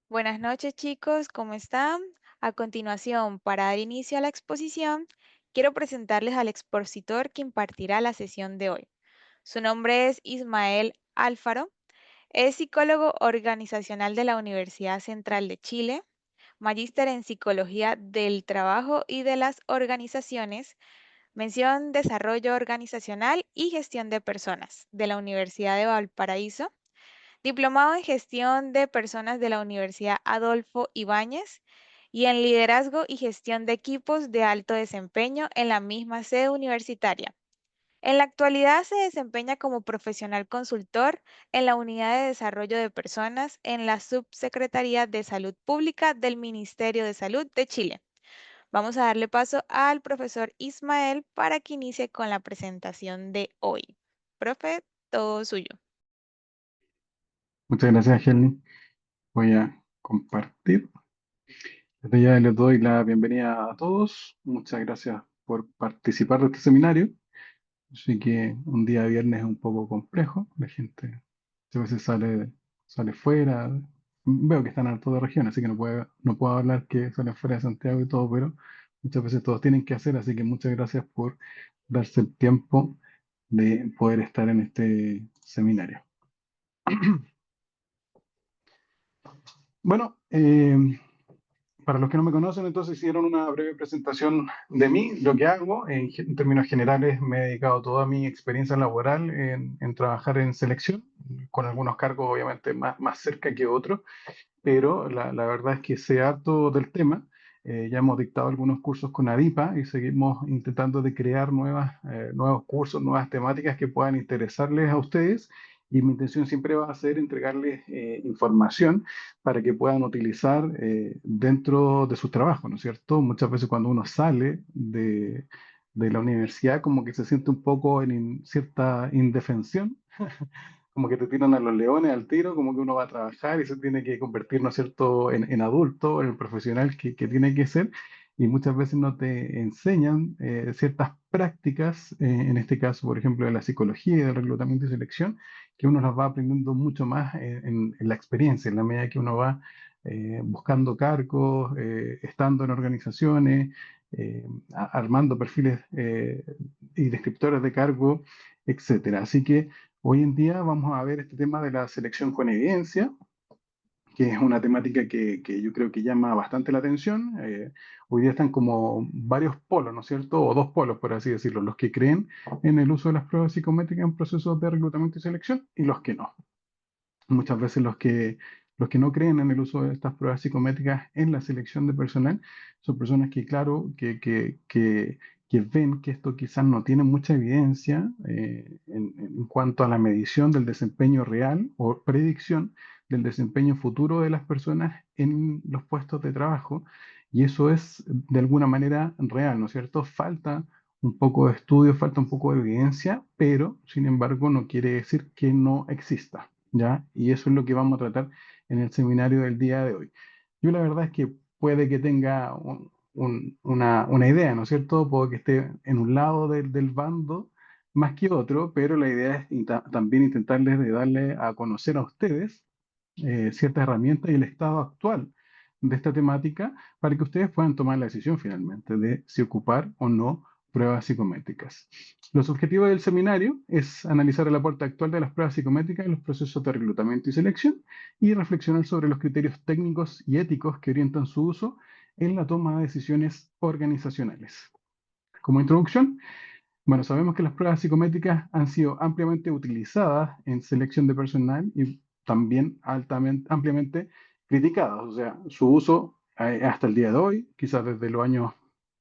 Buenas noches, chicos, ¿cómo están? A continuación, para dar inicio a la exposición, quiero presentarles al expositor que impartirá la sesión de hoy. Su nombre es Ismael Alfaro, es psicólogo organizacional de la Universidad Central de Chile, magíster en Psicología del Trabajo y de las Organizaciones, mención Desarrollo Organizacional y Gestión de Personas de la Universidad de Valparaíso, diplomado en Gestión de Personas de la Universidad Adolfo Ibáñez y en Liderazgo y Gestión de Equipos de Alto Desempeño en la misma sede universitaria. En la actualidad se desempeña como profesional consultor en la Unidad de Desarrollo de Personas en la Subsecretaría de Salud Pública del Ministerio de Salud de Chile. Vamos a darle paso al profesor Ismael para que inicie con la presentación de hoy. Profe, todo suyo. Muchas gracias, Helny. Voy a compartir. Desde ya les doy la bienvenida a todos. Muchas gracias por participar de este seminario. Así que un día viernes es un poco complejo. La gente a veces sale fuera. Veo que están en toda región, así que no puedo hablar que salen fuera de Santiago y todo, pero muchas veces todos tienen que hacer. Así que muchas gracias por darse el tiempo de poder estar en este seminario. Bueno, para los que no me conocen, entonces hicieron una breve presentación de mí, lo que hago. En términos generales, me he dedicado toda mi experiencia laboral en trabajar en selección, con algunos cargos obviamente más cerca que otros, pero la verdad es que sé harto del tema. Ya hemos dictado algunos cursos con ADIPA y seguimos intentando de crear nuevos cursos, nuevas temáticas que puedan interesarles a ustedes. Y mi intención siempre va a ser entregarles información para que puedan utilizar dentro de su trabajo, ¿no es cierto? Muchas veces cuando uno sale de la universidad, como que se siente un poco en cierta indefensión, como que te tiran a los leones al tiro, como que uno va a trabajar y se tiene que convertir, ¿no es cierto?, en adulto, en el profesional que tiene que ser, y muchas veces no te enseñan ciertas prácticas, en este caso, por ejemplo, de la psicología y del reclutamiento y selección, que uno las va aprendiendo mucho más en la experiencia, en la medida que uno va buscando cargos, estando en organizaciones, armando perfiles y descriptores de cargo, etcétera. Así que hoy en día vamos a ver este tema de la selección con evidencia, que es una temática que yo creo que llama bastante la atención. Hoy día están como varios polos, ¿no es cierto? O dos polos, por así decirlo, los que creen en el uso de las pruebas psicométricas en procesos de reclutamiento y selección y los que no. Muchas veces los que no creen en el uso de estas pruebas psicométricas en la selección de personal son personas que, claro, que ven que esto quizás no tiene mucha evidencia en cuanto a la medición del desempeño real o predicción del desempeño futuro de las personas en los puestos de trabajo. Y eso es de alguna manera real, ¿no es cierto? Falta un poco de estudio, falta un poco de evidencia, pero sin embargo no quiere decir que no exista. ¿Ya? Y eso es lo que vamos a tratar en el seminario del día de hoy. Yo la verdad es que puede que tenga una idea, ¿no es cierto? Puede que esté en un lado del bando más que otro, pero la idea es también intentarles de darle a conocer a ustedes ciertas herramientas y el estado actual de esta temática para que ustedes puedan tomar la decisión finalmente de si ocupar o no pruebas psicométricas. Los objetivos del seminario es analizar el aporte actual de las pruebas psicométricas en los procesos de reclutamiento y selección y reflexionar sobre los criterios técnicos y éticos que orientan su uso en la toma de decisiones organizacionales. Como introducción, bueno, sabemos que las pruebas psicométricas han sido ampliamente utilizadas en selección de personal y también ampliamente criticadas. O sea, su uso hasta el día de hoy, quizás desde los años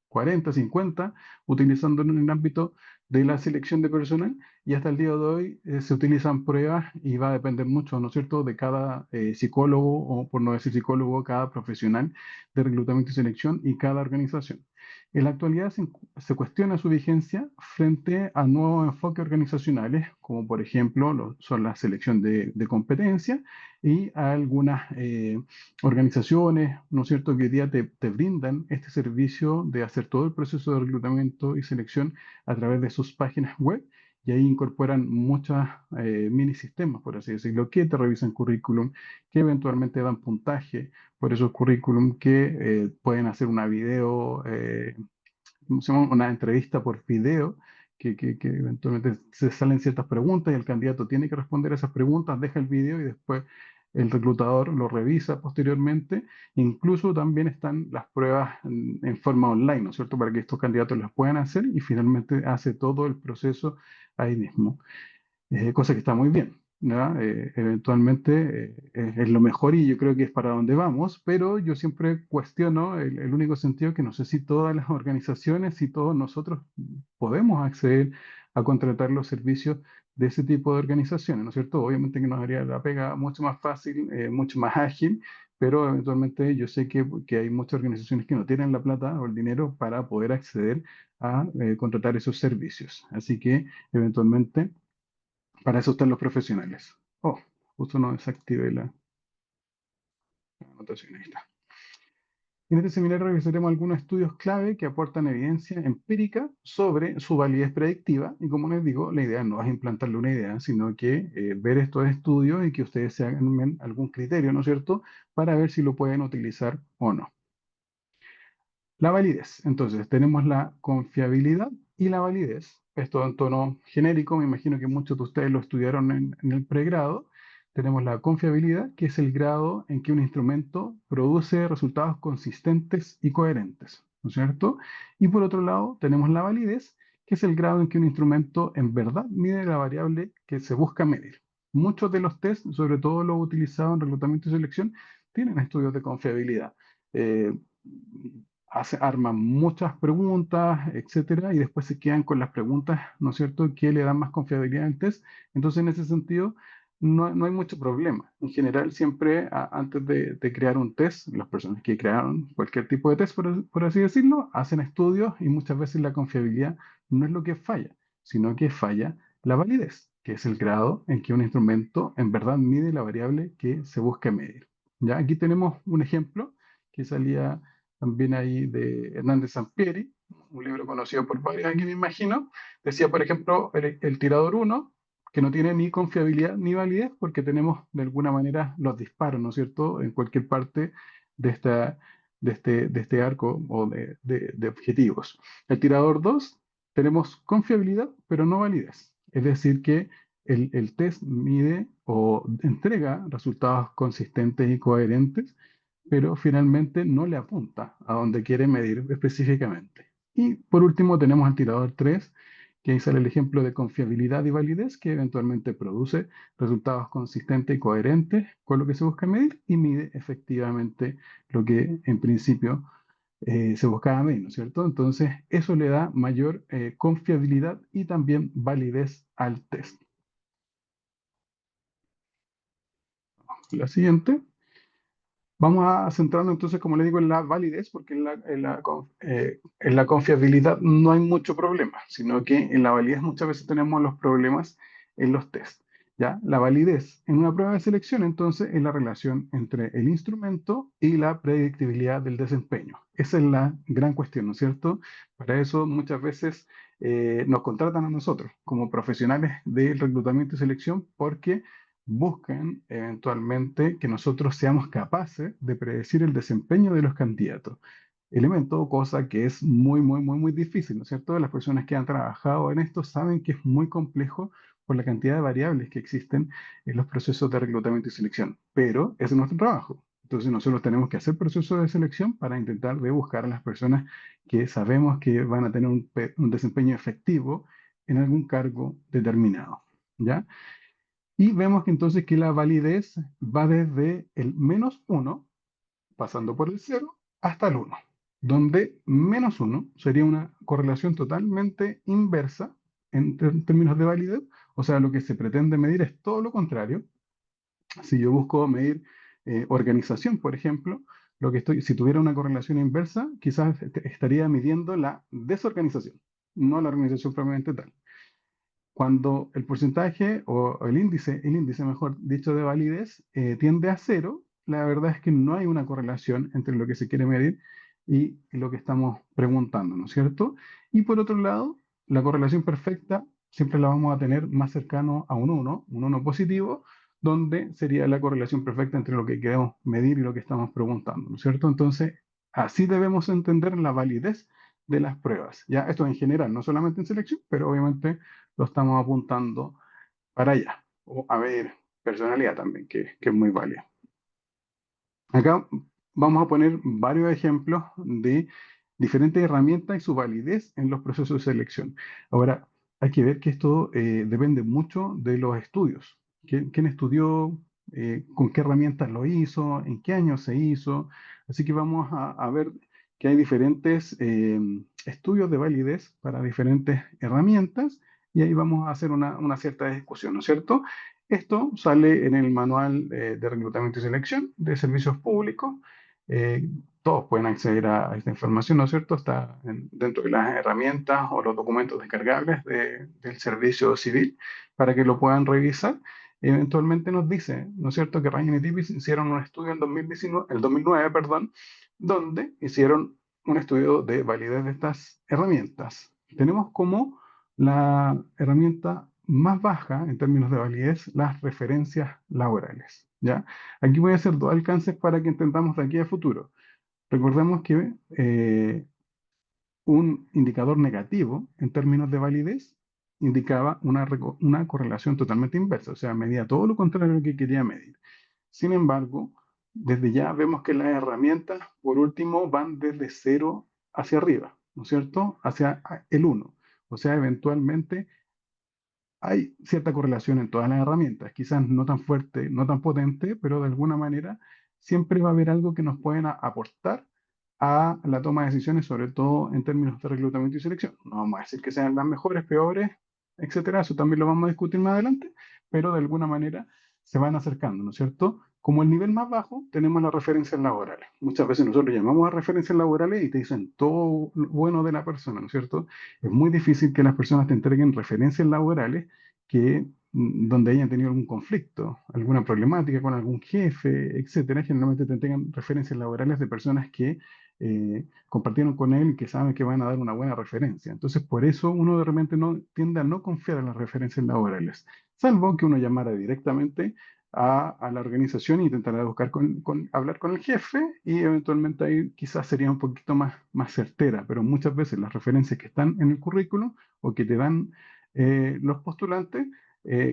40, 50, utilizándolo en el ámbito de la selección de personal y hasta el día de hoy se utilizan pruebas y va a depender mucho, ¿no es cierto?, de cada psicólogo o, por no decir psicólogo, cada profesional de reclutamiento y selección y cada organización. En la actualidad se cuestiona su vigencia frente a nuevos enfoques organizacionales, como por ejemplo son la selección de competencia y algunas organizaciones, ¿no es cierto?, que hoy día te brindan este servicio de hacer todo el proceso de reclutamiento y selección a través de sus páginas web y ahí incorporan muchos mini sistemas, por así decirlo, que te revisan currículum, que eventualmente dan puntaje por esos currículum, que pueden hacer una video, ¿cómo se llama? Una entrevista por video, que eventualmente se salen ciertas preguntas y el candidato tiene que responder a esas preguntas, deja el video y después el reclutador lo revisa posteriormente. Incluso también están las pruebas en forma online, ¿no es cierto? Para que estos candidatos las puedan hacer y finalmente hace todo el proceso ahí mismo, cosa que está muy bien, ¿ya? Eventualmente es lo mejor y yo creo que es para donde vamos, pero yo siempre cuestiono el único sentido que no sé si todas las organizaciones, si todos nosotros podemos acceder a contratar los servicios de ese tipo de organizaciones, ¿no es cierto? Obviamente que nos haría la pega mucho más fácil, mucho más ágil, pero eventualmente yo sé que hay muchas organizaciones que no tienen la plata o el dinero para poder acceder a contratar esos servicios. Así que eventualmente para eso están los profesionales. Oh, justo no desactivé la anotación. Ahí está. En este seminario revisaremos algunos estudios clave que aportan evidencia empírica sobre su validez predictiva. Y como les digo, la idea no es implantarle una idea, sino que ver estos estudios y que ustedes se hagan algún criterio, ¿no es cierto?, para ver si lo pueden utilizar o no. La validez. Entonces, tenemos la confiabilidad y la validez. Esto en tono genérico, me imagino que muchos de ustedes lo estudiaron en el pregrado. Tenemos la confiabilidad, que es el grado en que un instrumento produce resultados consistentes y coherentes, ¿no es cierto? Y por otro lado, tenemos la validez, que es el grado en que un instrumento en verdad mide la variable que se busca medir. Muchos de los tests, sobre todo los utilizados en reclutamiento y selección, tienen estudios de confiabilidad. Eh, Arman muchas preguntas, etcétera, y después se quedan con las preguntas, ¿no es cierto?, que le dan más confiabilidad al test. Entonces, en ese sentido, no hay mucho problema. En general, siempre antes de crear un test, las personas que crearon cualquier tipo de test, por así decirlo, hacen estudios y muchas veces la confiabilidad no es lo que falla, sino que falla la validez, que es el grado en que un instrumento en verdad mide la variable que se busca medir. Ya, aquí tenemos un ejemplo que salía también ahí de Hernández Sampieri, un libro conocido por varios aquí me imagino. Decía, por ejemplo, el tirador uno que no tiene ni confiabilidad ni validez porque tenemos de alguna manera los disparos, ¿no es cierto?, en cualquier parte de, esta, de este arco o de objetivos. El tirador 2 tenemos confiabilidad, pero no validez. Es decir, que el test mide o entrega resultados consistentes y coherentes, pero finalmente no le apunta a donde quiere medir específicamente. Y por último tenemos al tirador 3, que ahí sale el ejemplo de confiabilidad y validez, que eventualmente produce resultados consistentes y coherentes con lo que se busca medir y mide efectivamente lo que en principio se buscaba medir, ¿no es cierto? Entonces, eso le da mayor confiabilidad y también validez al test. La siguiente. Vamos a centrarnos entonces, como le digo, en la validez, porque en la confiabilidad no hay mucho problema, sino que en la validez muchas veces tenemos los problemas en los test. ¿Ya? La validez en una prueba de selección, entonces, es la relación entre el instrumento y la predictibilidad del desempeño. Esa es la gran cuestión, ¿no es cierto? Para eso muchas veces nos contratan a nosotros como profesionales del reclutamiento y selección porque buscan eventualmente que nosotros seamos capaces de predecir el desempeño de los candidatos. Elemento o cosa que es muy, muy, muy, muy difícil, ¿no es cierto? Las personas que han trabajado en esto saben que es muy complejo por la cantidad de variables que existen en los procesos de reclutamiento y selección, pero ese es nuestro trabajo. Entonces nosotros tenemos que hacer procesos de selección para intentar de buscar a las personas que sabemos que van a tener un desempeño efectivo en algún cargo determinado, ¿ya? Y vemos que entonces que la validez va desde el -1, pasando por el 0, hasta el 1, donde -1 sería una correlación totalmente inversa en términos de validez, o sea, lo que se pretende medir es todo lo contrario. Si yo busco medir organización, por ejemplo, si tuviera una correlación inversa, quizás estaría midiendo la desorganización, no la organización propiamente tal. Cuando el porcentaje o el índice mejor dicho de validez tiende a 0, la verdad es que no hay una correlación entre lo que se quiere medir y lo que estamos preguntando, ¿no es cierto? Y por otro lado, la correlación perfecta siempre la vamos a tener más cercano a un uno positivo, donde sería la correlación perfecta entre lo que queremos medir y lo que estamos preguntando, ¿no es cierto? Entonces, así debemos entender la validez de las pruebas. Ya esto en general, no solamente en selección, pero obviamente lo estamos apuntando para allá. O a ver, personalidad también, que es muy válida. Acá vamos a poner varios ejemplos de diferentes herramientas y su validez en los procesos de selección. Ahora, hay que ver que esto depende mucho de los estudios. ¿Quién estudió? ¿Con qué herramientas lo hizo? ¿En qué año se hizo? Así que vamos a ver que hay diferentes estudios de validez para diferentes herramientas y ahí vamos a hacer una cierta discusión, ¿no es cierto? Esto sale en el manual de reclutamiento y selección de servicios públicos. Eh, Todos pueden acceder a esta información, ¿no es cierto? Está dentro de las herramientas o los documentos descargables del servicio civil para que lo puedan revisar. Eventualmente nos dice, ¿no es cierto?, que Ryan y Tipis hicieron un estudio en 2019, el 2009, perdón, donde hicieron un estudio de validez de estas herramientas. Tenemos como la herramienta más baja en términos de validez, las referencias laborales, ¿ya? Aquí voy a hacer dos alcances para que entendamos de aquí a futuro. Recordemos que un indicador negativo en términos de validez indicaba una correlación totalmente inversa, o sea, medía todo lo contrario a lo que quería medir. Sin embargo, desde ya vemos que las herramientas, por último, van desde cero hacia arriba, ¿no es cierto? Hacia el uno. O sea, eventualmente hay cierta correlación en todas las herramientas, quizás no tan fuerte, no tan potente, pero de alguna manera siempre va a haber algo que nos pueden aportar a la toma de decisiones, sobre todo en términos de reclutamiento y selección. No vamos a decir que sean las mejores, peores, etcétera, eso también lo vamos a discutir más adelante, pero de alguna manera se van acercando, ¿no es cierto? Como el nivel más bajo, tenemos las referencias laborales. Muchas veces nosotros llamamos a referencias laborales y te dicen todo lo bueno de la persona, ¿no es cierto? Es muy difícil que las personas te entreguen referencias laborales donde hayan tenido algún conflicto, alguna problemática con algún jefe, etcétera. Generalmente te entregan referencias laborales de personas que compartieron con él y que saben que van a dar una buena referencia. Entonces, por eso uno de repente no tiende a no confiar en las referencias laborales, salvo que uno llamara directamente a la organización e intentara buscar hablar con el jefe y eventualmente ahí quizás sería un poquito más certera, pero muchas veces las referencias que están en el currículum o que te dan los postulantes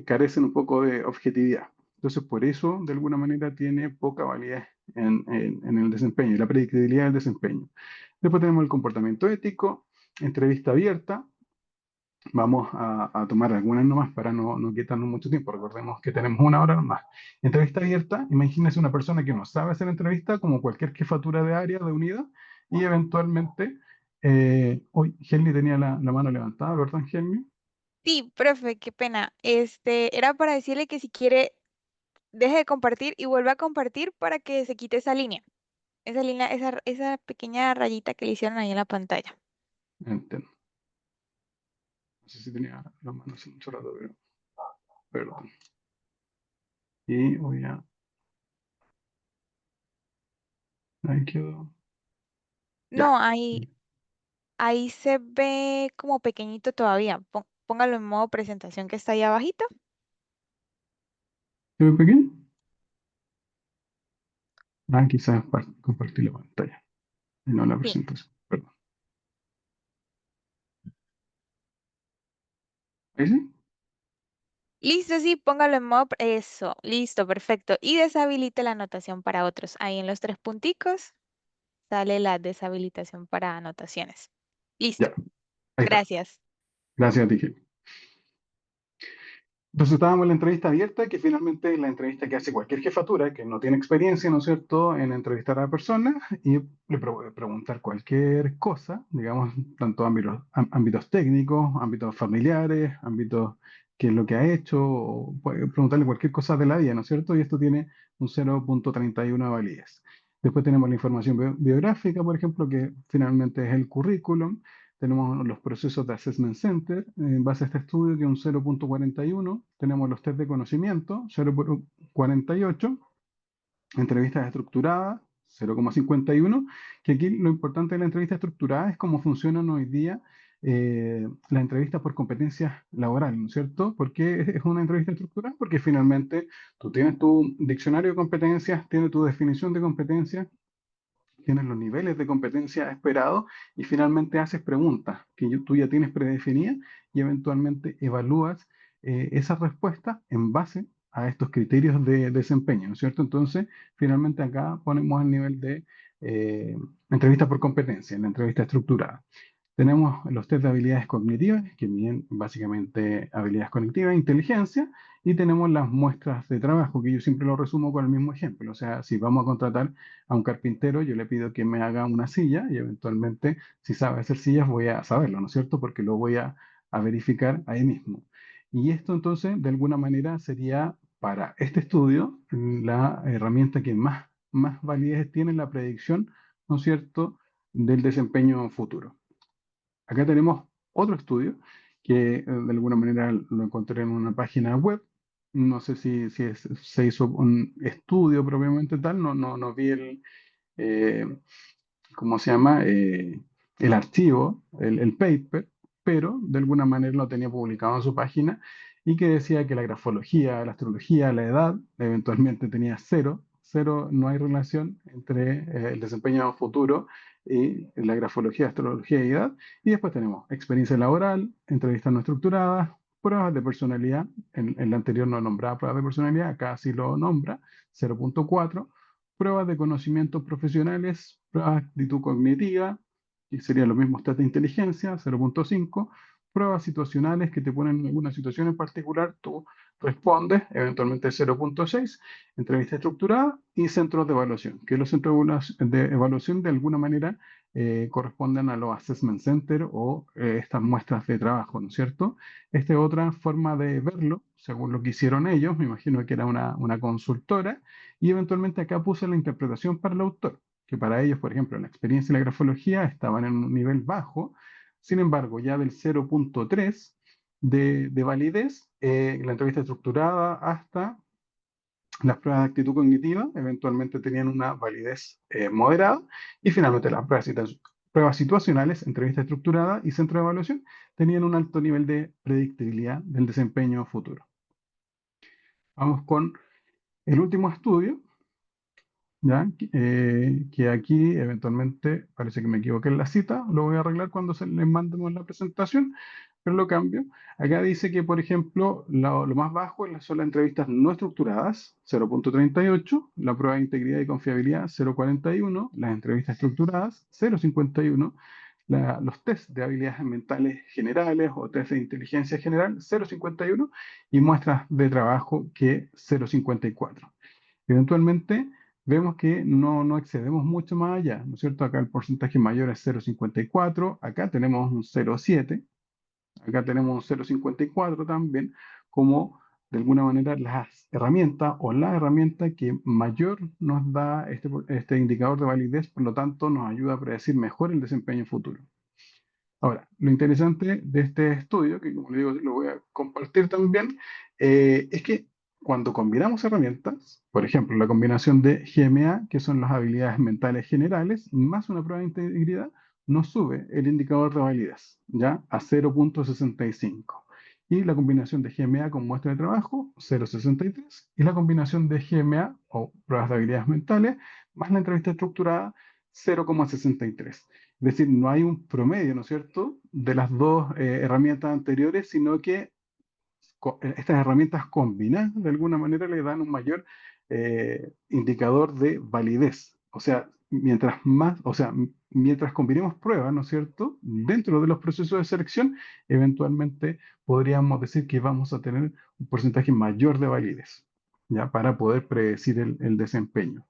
carecen un poco de objetividad. Entonces, por eso, de alguna manera, tiene poca validez en el desempeño y la predictibilidad del desempeño. Después tenemos el comportamiento ético, entrevista abierta. Vamos a tomar algunas nomás para no quitarnos mucho tiempo. Recordemos que tenemos una hora nomás. Entrevista abierta, imagínese una persona que no sabe hacer entrevista, como cualquier jefatura de área, de unidad, y eventualmente, hoy Helmi tenía la mano levantada, ¿verdad, Helmi? Sí, profe, qué pena. Era para decirle que si quiere, deje de compartir y vuelva a compartir para que se quite esa línea, esa pequeña rayita que le hicieron ahí en la pantalla. Entiendo. No sé si tenía la mano hace mucho rato, pero perdón. Y voy a... Ahí quedó. No, Ya. ahí se ve como pequeñito todavía. Póngalo en modo presentación que está ahí abajito. ¿Se ve pequeño? Ah, quizás compartir la pantalla y no la Sí. presentación. Perdón. ¿Ahí sí? Listo, sí, póngalo en modo. Eso, listo, perfecto. Y deshabilite la anotación para otros. Ahí en los tres punticos sale la deshabilitación para anotaciones. Listo, Ya. Ahí está. gracias. Gracias a ti, Gil. Entonces estábamos en la entrevista abierta, que finalmente es la entrevista que hace cualquier jefatura que no tiene experiencia, ¿no es cierto?, en entrevistar a la persona y le puede preguntar cualquier cosa, digamos, tanto ámbitos técnicos, ámbitos familiares, ámbitos qué es lo que ha hecho, o puede preguntarle cualquier cosa de la vida, ¿no es cierto? Y esto tiene un 0,31 de validez. Después tenemos la información biográfica, por ejemplo, que finalmente es el currículum. Tenemos los procesos de Assessment Center en base a este estudio, que es un 0,41. Tenemos los test de conocimiento, 0,48. Entrevistas estructuradas, 0,51. Que aquí lo importante de la entrevista estructurada es cómo funcionan hoy día la entrevista por competencias laborales, ¿no es cierto? ¿Por qué es una entrevista estructurada? Porque finalmente tú tienes tu diccionario de competencias, tienes tu definición de competencias, tienes los niveles de competencia esperados y finalmente haces preguntas que tú ya tienes predefinidas y eventualmente evalúas esas respuestas en base a estos criterios de desempeño, ¿no es cierto? Entonces, finalmente acá ponemos el nivel de eh, entrevista por competencia, en la entrevista estructurada. Tenemos los test de habilidades cognitivas, que miden básicamente habilidades cognitivas e inteligencia, y tenemos las muestras de trabajo, que yo siempre lo resumo con el mismo ejemplo. O sea, si vamos a contratar a un carpintero, yo le pido que me haga una silla y eventualmente, si sabe hacer sillas, voy a saberlo, ¿no es cierto? Porque lo voy a verificar ahí mismo. Y esto entonces, de alguna manera, sería para este estudio la herramienta que más validez tiene en la predicción, ¿no es cierto?, del desempeño futuro. Acá tenemos otro estudio que de alguna manera lo encontré en una página web. No sé si se hizo un estudio propiamente tal, no vi eh, ¿cómo se llama? El archivo, el paper, pero de alguna manera lo tenía publicado en su página y que decía que la grafología, la astrología, la edad, eventualmente tenía cero, no hay relación entre el desempeño futuro y la grafología, astrología y edad. Y después tenemos experiencia laboral, entrevistas no estructuradas, pruebas de personalidad. En la anterior no nombraba pruebas de personalidad, acá sí lo nombra, 0,4 pruebas de conocimientos profesionales, pruebas de actitud cognitiva, que serían los mismos test de inteligencia, 0,5, pruebas situacionales que te ponen en alguna situación en particular, tú respondes, eventualmente 0,6, entrevista estructurada y centros de evaluación, que los centros de evaluación de alguna manera corresponden a los assessment center o estas muestras de trabajo, ¿no es cierto? Esta es otra forma de verlo, según lo que hicieron ellos, me imagino que era una consultora, y eventualmente acá puse la interpretación para el autor, que para ellos, por ejemplo, la experiencia y la grafología estaban en un nivel bajo, sin embargo, ya del 0,3 de validez, la entrevista estructurada hasta las pruebas de actitud cognitiva eventualmente tenían una validez moderada y finalmente las pruebas situacionales, entrevista estructurada y centro de evaluación tenían un alto nivel de predictibilidad del desempeño futuro. Vamos con el último estudio, ¿ya? Que aquí eventualmente parece que me equivoqué en la cita, lo voy a arreglar cuando les mandemos la presentación, pero lo cambio. Acá dice que, por ejemplo, lo más bajo son las entrevistas no estructuradas, 0,38, la prueba de integridad y confiabilidad, 0,41, las entrevistas estructuradas, 0,51, los test de habilidades mentales generales o test de inteligencia general, 0,51, y muestras de trabajo que 0,54. Eventualmente vemos que no excedemos mucho más allá, ¿no es cierto? Acá el porcentaje mayor es 0,54, acá tenemos un 0,7, acá tenemos un 0,54 también, como de alguna manera las herramientas o la herramienta que mayor nos da este indicador de validez, por lo tanto nos ayuda a predecir mejor el desempeño futuro. Ahora, lo interesante de este estudio, que como le digo, lo voy a compartir también, es que cuando combinamos herramientas, por ejemplo, la combinación de GMA, que son las habilidades mentales generales, más una prueba de integridad, nos sube el indicador de validez, ¿ya? A 0,65. Y la combinación de GMA con muestra de trabajo, 0,63. Y la combinación de GMA o pruebas de habilidades mentales más la entrevista estructurada, 0,63. Es decir, no hay un promedio, ¿no es cierto?, de las dos herramientas anteriores, sino que estas herramientas combinadas de alguna manera le dan un mayor indicador de validez. O sea, mientras combinemos pruebas, ¿no es cierto?, dentro de los procesos de selección, eventualmente podríamos decir que vamos a tener un porcentaje mayor de validez, ¿ya? Para poder predecir el desempeño.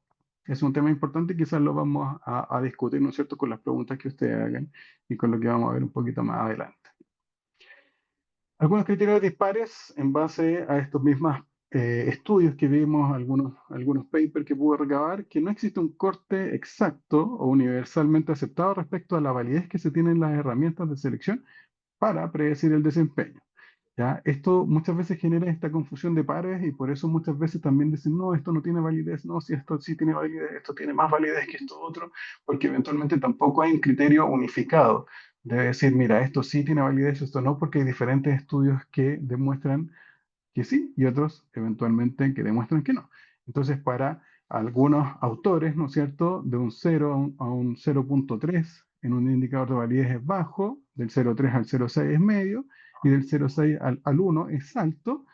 Es un tema importante y quizás lo vamos a discutir, ¿no es cierto?, con las preguntas que ustedes hagan y con lo que vamos a ver un poquito más adelante. Algunos criterios dispares en base a estos mismos estudios que vimos, algunos papers que pude recabar, que no existe un corte exacto o universalmente aceptado respecto a la validez que se tienen las herramientas de selección para predecir el desempeño. ¿Ya? Esto muchas veces genera esta confusión de pares y por eso muchas veces también dicen, no, esto no tiene validez, no, si esto sí tiene validez, esto tiene más validez que esto otro, porque eventualmente tampoco hay un criterio unificado. debe decir, mira, esto sí tiene validez, esto no, porque hay diferentes estudios que demuestran que sí y otros eventualmente que demuestran que no. Entonces, para algunos autores, ¿no es cierto?, de un 0 a un 0,3 en un indicador de validez es bajo, del 0,3 al 0,6 es medio y del 0,6 al 1 es alto.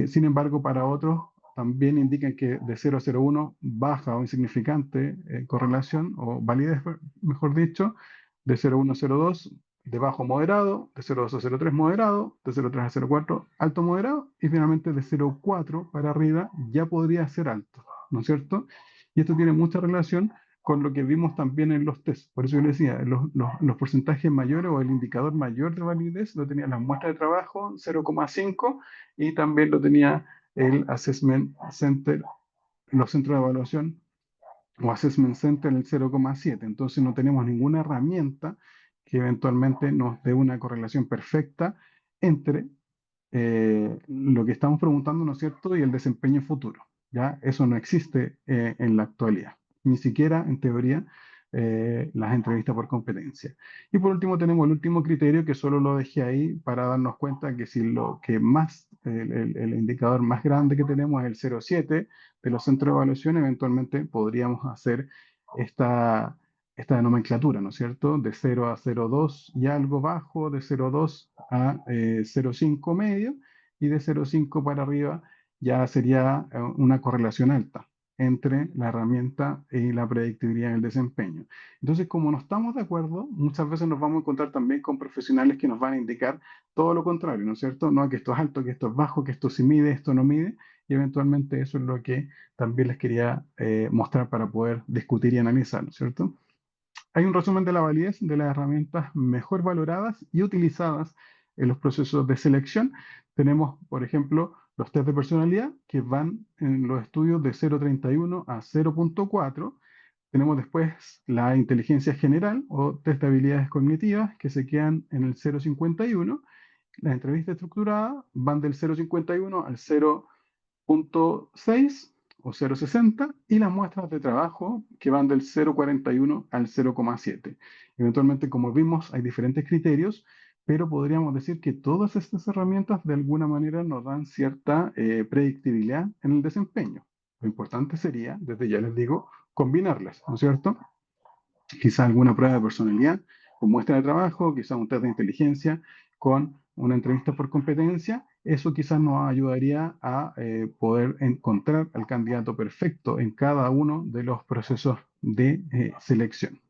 Sin embargo, para otros también indican que de 0 a 0,1 baja o insignificante correlación o validez, mejor dicho, de 0,1 a 0,2 de bajo moderado, de 0,2 a 0,3 moderado, de 0,3 a 0,4 alto moderado y finalmente de 0,4 para arriba ya podría ser alto, ¿no es cierto? Y esto tiene mucha relación con lo que vimos también en los test. Por eso yo le decía, los porcentajes mayores o el indicador mayor de validez lo tenían las muestras de trabajo, 0,5, y también lo tenía el Assessment Center, los centros de evaluación o Assessment Center en el 0,7. Entonces no tenemos ninguna herramienta que eventualmente nos dé una correlación perfecta entre lo que estamos preguntando, ¿no es cierto?, y el desempeño futuro. ¿Ya? Eso no existe en la actualidad, ni siquiera en teoría las entrevistas por competencia. Y por último tenemos el último criterio que solo lo dejé ahí para darnos cuenta que si lo que más, el indicador más grande que tenemos es el 0,7 de los centros de evaluación, eventualmente podríamos hacer esta, esta nomenclatura, ¿no es cierto? De 0 a 0,2 y algo bajo, de 0,2 a 0,5 medio y de 0,5 para arriba ya sería una correlación alta entre la herramienta y la predictibilidad del desempeño. Entonces, como no estamos de acuerdo, muchas veces nos vamos a encontrar también con profesionales que nos van a indicar todo lo contrario, ¿no es cierto? No, que esto es alto, que esto es bajo, que esto sí mide, esto no mide, y eventualmente eso es lo que también les quería mostrar para poder discutir y analizar, ¿no es cierto? Hay un resumen de la validez de las herramientas mejor valoradas y utilizadas en los procesos de selección. Tenemos, por ejemplo, los test de personalidad que van en los estudios de 0,31 a 0,4. Tenemos después la inteligencia general o test de habilidades cognitivas que se quedan en el 0,51. Las entrevistas estructuradas van del 0,51 al 0,6 o 0,60 y las muestras de trabajo que van del 0,41 al 0,7. Eventualmente, como vimos, hay diferentes criterios, pero podríamos decir que todas estas herramientas de alguna manera nos dan cierta predictibilidad en el desempeño. Lo importante sería, desde ya les digo, combinarlas, ¿no es cierto? Quizá alguna prueba de personalidad con muestra de trabajo, quizá un test de inteligencia con una entrevista por competencia. Eso quizás nos ayudaría a poder encontrar al candidato perfecto en cada uno de los procesos de selección.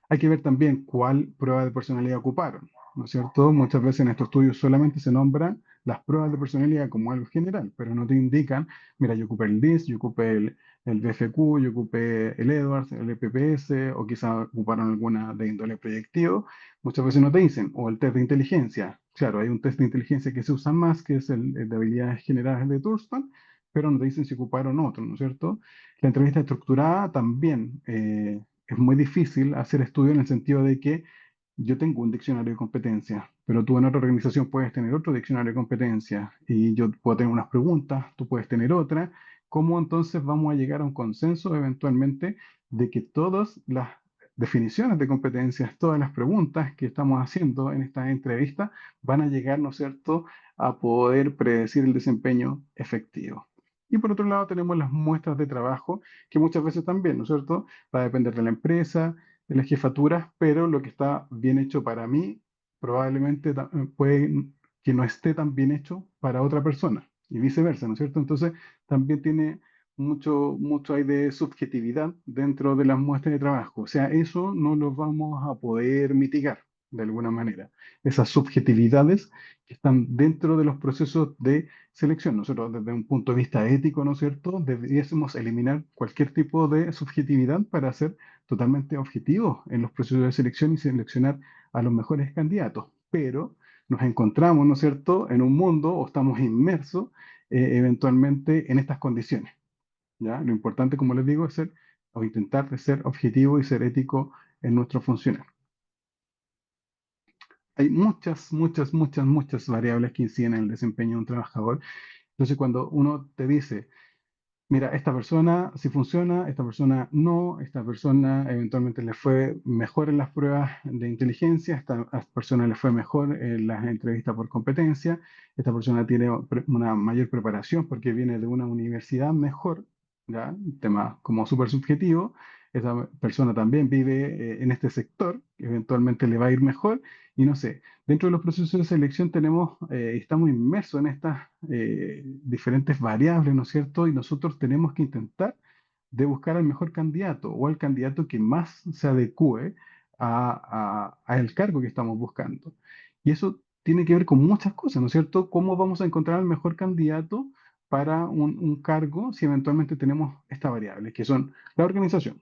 Hay que ver también cuál prueba de personalidad ocuparon, ¿no es cierto? Muchas veces en estos estudios solamente se nombran las pruebas de personalidad como algo general, pero no te indican, mira, yo ocupé el DIS, yo ocupé el BFQ, yo ocupé el Edwards, el EPPS, o quizás ocuparon alguna de índole proyectivo. Muchas veces no te dicen, o el test de inteligencia. Claro, hay un test de inteligencia que se usa más, que es el de habilidades generales de Thurston, pero no te dicen si ocuparon otro, ¿no es cierto? La entrevista estructurada también. Es muy difícil hacer estudio en el sentido de que yo tengo un diccionario de competencias, pero tú en otra organización puedes tener otro diccionario de competencias y yo puedo tener unas preguntas, tú puedes tener otra. ¿Cómo entonces vamos a llegar a un consenso eventualmente de que todas las definiciones de competencias, todas las preguntas que estamos haciendo en esta entrevista van a llegar, ¿no es cierto?, a poder predecir el desempeño efectivo? Y por otro lado tenemos las muestras de trabajo, que muchas veces también, ¿no es cierto?, va a depender de la empresa, de las jefaturas, pero lo que está bien hecho para mí probablemente puede que no esté tan bien hecho para otra persona y viceversa, ¿no es cierto? Entonces también tiene mucho hay de subjetividad dentro de las muestras de trabajo. O sea, eso no lo vamos a poder mitigar de alguna manera. Esas subjetividades que están dentro de los procesos de selección. Nosotros desde un punto de vista ético, ¿no es cierto?, debiésemos eliminar cualquier tipo de subjetividad para hacer totalmente objetivos en los procesos de selección y seleccionar a los mejores candidatos. Pero nos encontramos, ¿no es cierto?, en un mundo o estamos inmersos eventualmente en estas condiciones. ¿Ya? Lo importante, como les digo, es ser o intentar de ser objetivo y ser ético en nuestro funcionar. Hay muchas variables que inciden en el desempeño de un trabajador. Entonces, cuando uno te dice, mira, esta persona sí funciona, esta persona no, esta persona eventualmente le fue mejor en las pruebas de inteligencia, esta persona le fue mejor en las entrevistas por competencia, esta persona tiene una mayor preparación porque viene de una universidad mejor, ¿ya? Un tema como súper subjetivo, esa persona también vive en este sector, eventualmente le va a ir mejor y no sé. Dentro de los procesos de selección estamos inmersos en estas diferentes variables, ¿no es cierto? Y nosotros tenemos que intentar de buscar al mejor candidato o al candidato que más se adecue al cargo que estamos buscando. Y eso tiene que ver con muchas cosas, ¿no es cierto? ¿Cómo vamos a encontrar al mejor candidato para un cargo si eventualmente tenemos estas variables, que son la organización?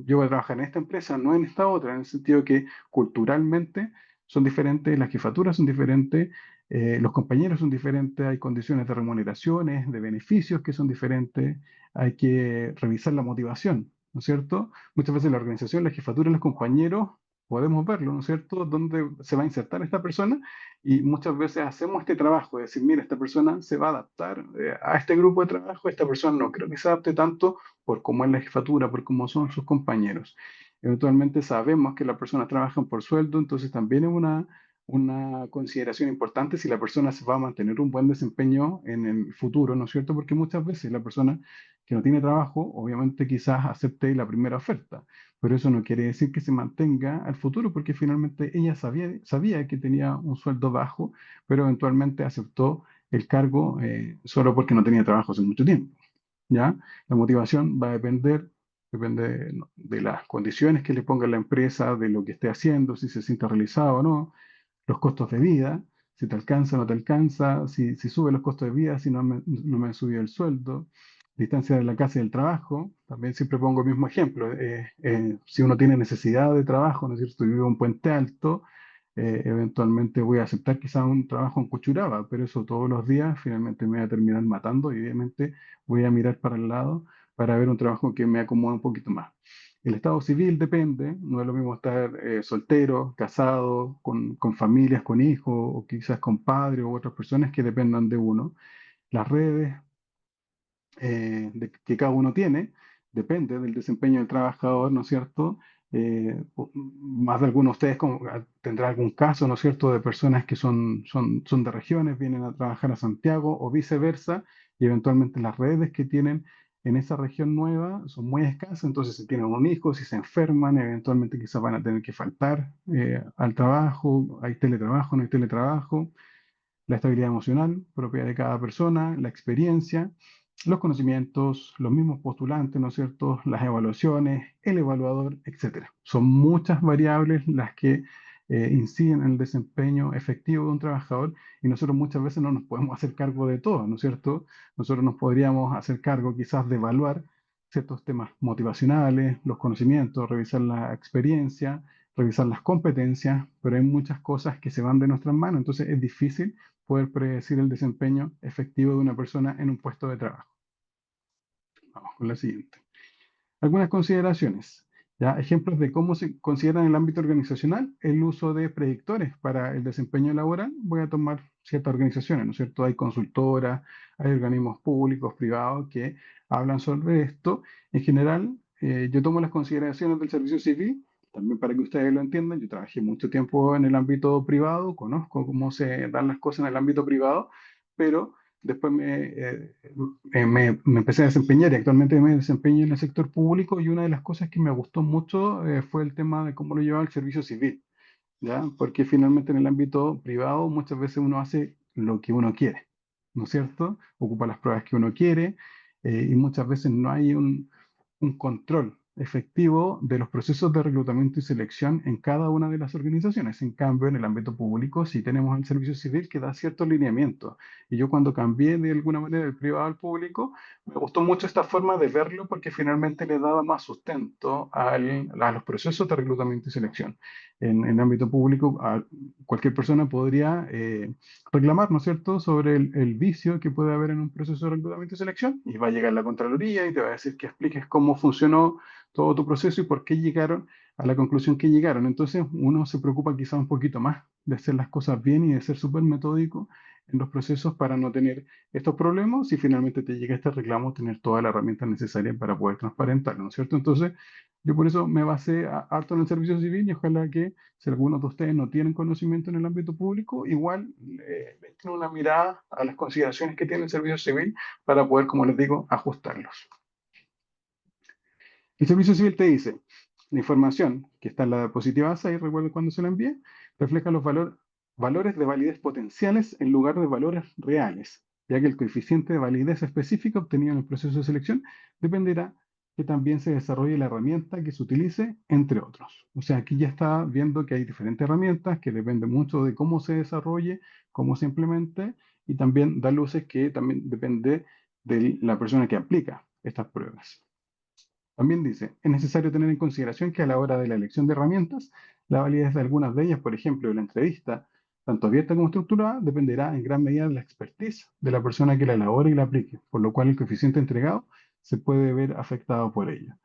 Yo voy a trabajar en esta empresa, no en esta otra, en el sentido que culturalmente son diferentes, las jefaturas son diferentes, los compañeros son diferentes, hay condiciones de remuneraciones, de beneficios que son diferentes, hay que revisar la motivación, ¿no es cierto? Muchas veces la organización, la jefatura y los compañeros podemos verlo, ¿no es cierto? Dónde se va a insertar esta persona y muchas veces hacemos este trabajo de decir, mira, esta persona se va a adaptar a este grupo de trabajo, esta persona no creo que se adapte tanto por cómo es la jefatura, por cómo son sus compañeros. Eventualmente sabemos que las personas trabajan por sueldo, entonces también es una consideración importante si la persona se va a mantener un buen desempeño en el futuro, ¿no es cierto? Porque muchas veces la persona que no tiene trabajo, obviamente quizás acepte la primera oferta, pero eso no quiere decir que se mantenga al futuro, porque finalmente ella sabía que tenía un sueldo bajo, pero eventualmente aceptó el cargo solo porque no tenía trabajo hace mucho tiempo. ¿Ya? La motivación va a depende de las condiciones que le ponga la empresa, de lo que esté haciendo, si se siente realizado o no, los costos de vida, si te alcanza o no te alcanza, si sube los costos de vida, si no me ha subido el sueldo, distancia de la casa y del trabajo. También siempre pongo el mismo ejemplo. Si uno tiene necesidad de trabajo, ¿no es cierto? Y vive en un puente alto, eventualmente voy a aceptar quizás un trabajo en Cuchuraba, pero eso todos los días finalmente me va a terminar matando y obviamente voy a mirar para el lado para ver un trabajo que me acomoda un poquito más. El estado civil depende, no es lo mismo estar soltero, casado, con familias, con hijos, o quizás con padres u otras personas que dependan de uno. Las redes que cada uno tiene, depende del desempeño del trabajador, ¿no es cierto? Más de algunos de ustedes tendrá algún caso, ¿no es cierto?, de personas que son de regiones, vienen a trabajar a Santiago o viceversa, y eventualmente las redes que tienen en esa región nueva son muy escasas, entonces si tienen un hijo, si se enferman, eventualmente quizás van a tener que faltar al trabajo, hay teletrabajo, no hay teletrabajo, la estabilidad emocional propia de cada persona, la experiencia, los conocimientos, los mismos postulantes, ¿no es cierto?, las evaluaciones, el evaluador, etcétera. Son muchas variables las que inciden en el desempeño efectivo de un trabajador y nosotros muchas veces no nos podemos hacer cargo de todo, ¿no es cierto? Nosotros nos podríamos hacer cargo quizás de evaluar ciertos temas motivacionales, los conocimientos, revisar la experiencia, revisar las competencias, pero hay muchas cosas que se van de nuestras manos, entonces es difícil poder predecir el desempeño efectivo de una persona en un puesto de trabajo. Vamos con la siguiente. Algunas consideraciones. ¿Ya? Ejemplos de cómo se considera en el ámbito organizacional el uso de predictores para el desempeño laboral. Voy a tomar ciertas organizaciones, ¿no es cierto? Hay consultoras, hay organismos públicos, privados que hablan sobre esto. En general, yo tomo las consideraciones del servicio civil, también para que ustedes lo entiendan. Yo trabajé mucho tiempo en el ámbito privado, conozco cómo se dan las cosas en el ámbito privado, pero después me empecé a desempeñar y actualmente me desempeño en el sector público y una de las cosas que me gustó mucho fue el tema de cómo lo llevaba el servicio civil, ¿ya? Porque finalmente en el ámbito privado muchas veces uno hace lo que uno quiere, ¿no es cierto? Ocupa las pruebas que uno quiere y muchas veces no hay un control efectivo de los procesos de reclutamiento y selección en cada una de las organizaciones. En cambio, en el ámbito público sí tenemos el servicio civil que da ciertos lineamientos. Y yo cuando cambié de alguna manera del privado al público, me gustó mucho esta forma de verlo porque finalmente le daba más sustento a los procesos de reclutamiento y selección. En el ámbito público, cualquier persona podría reclamar, ¿no es cierto?, sobre el vicio que puede haber en un proceso de reclutamiento y selección, y va a llegar la Contraloría y te va a decir que expliques cómo funcionó todo tu proceso y por qué llegaron a la conclusión que llegaron. Entonces, uno se preocupa quizá un poquito más de hacer las cosas bien y de ser súper metódico en los procesos para no tener estos problemas. Si finalmente te llega este reclamo, tener toda la herramienta necesaria para poder transparentarlo, ¿no es cierto? Entonces, yo por eso me basé harto en el servicio civil y ojalá que si algunos de ustedes no tienen conocimiento en el ámbito público, igual le echen una mirada a las consideraciones que tiene el servicio civil para poder, como les digo, ajustarlos. El servicio civil te dice, la información que está en la diapositiva 6, recuerden cuando se la envíe, refleja los valores de validez potenciales en lugar de valores reales, ya que el coeficiente de validez específico obtenido en el proceso de selección dependerá que también se desarrolle la herramienta que se utilice, entre otros. O sea, aquí ya está viendo que hay diferentes herramientas que dependen mucho de cómo se desarrolle, cómo se implemente, y también da luces que también depende de la persona que aplica estas pruebas. También dice, es necesario tener en consideración que a la hora de la elección de herramientas, la validez de algunas de ellas, por ejemplo, de la entrevista, tanto abierta como estructurada, dependerá en gran medida de la expertise de la persona que la elabore y la aplique, por lo cual el coeficiente entregado se puede ver afectado por ello.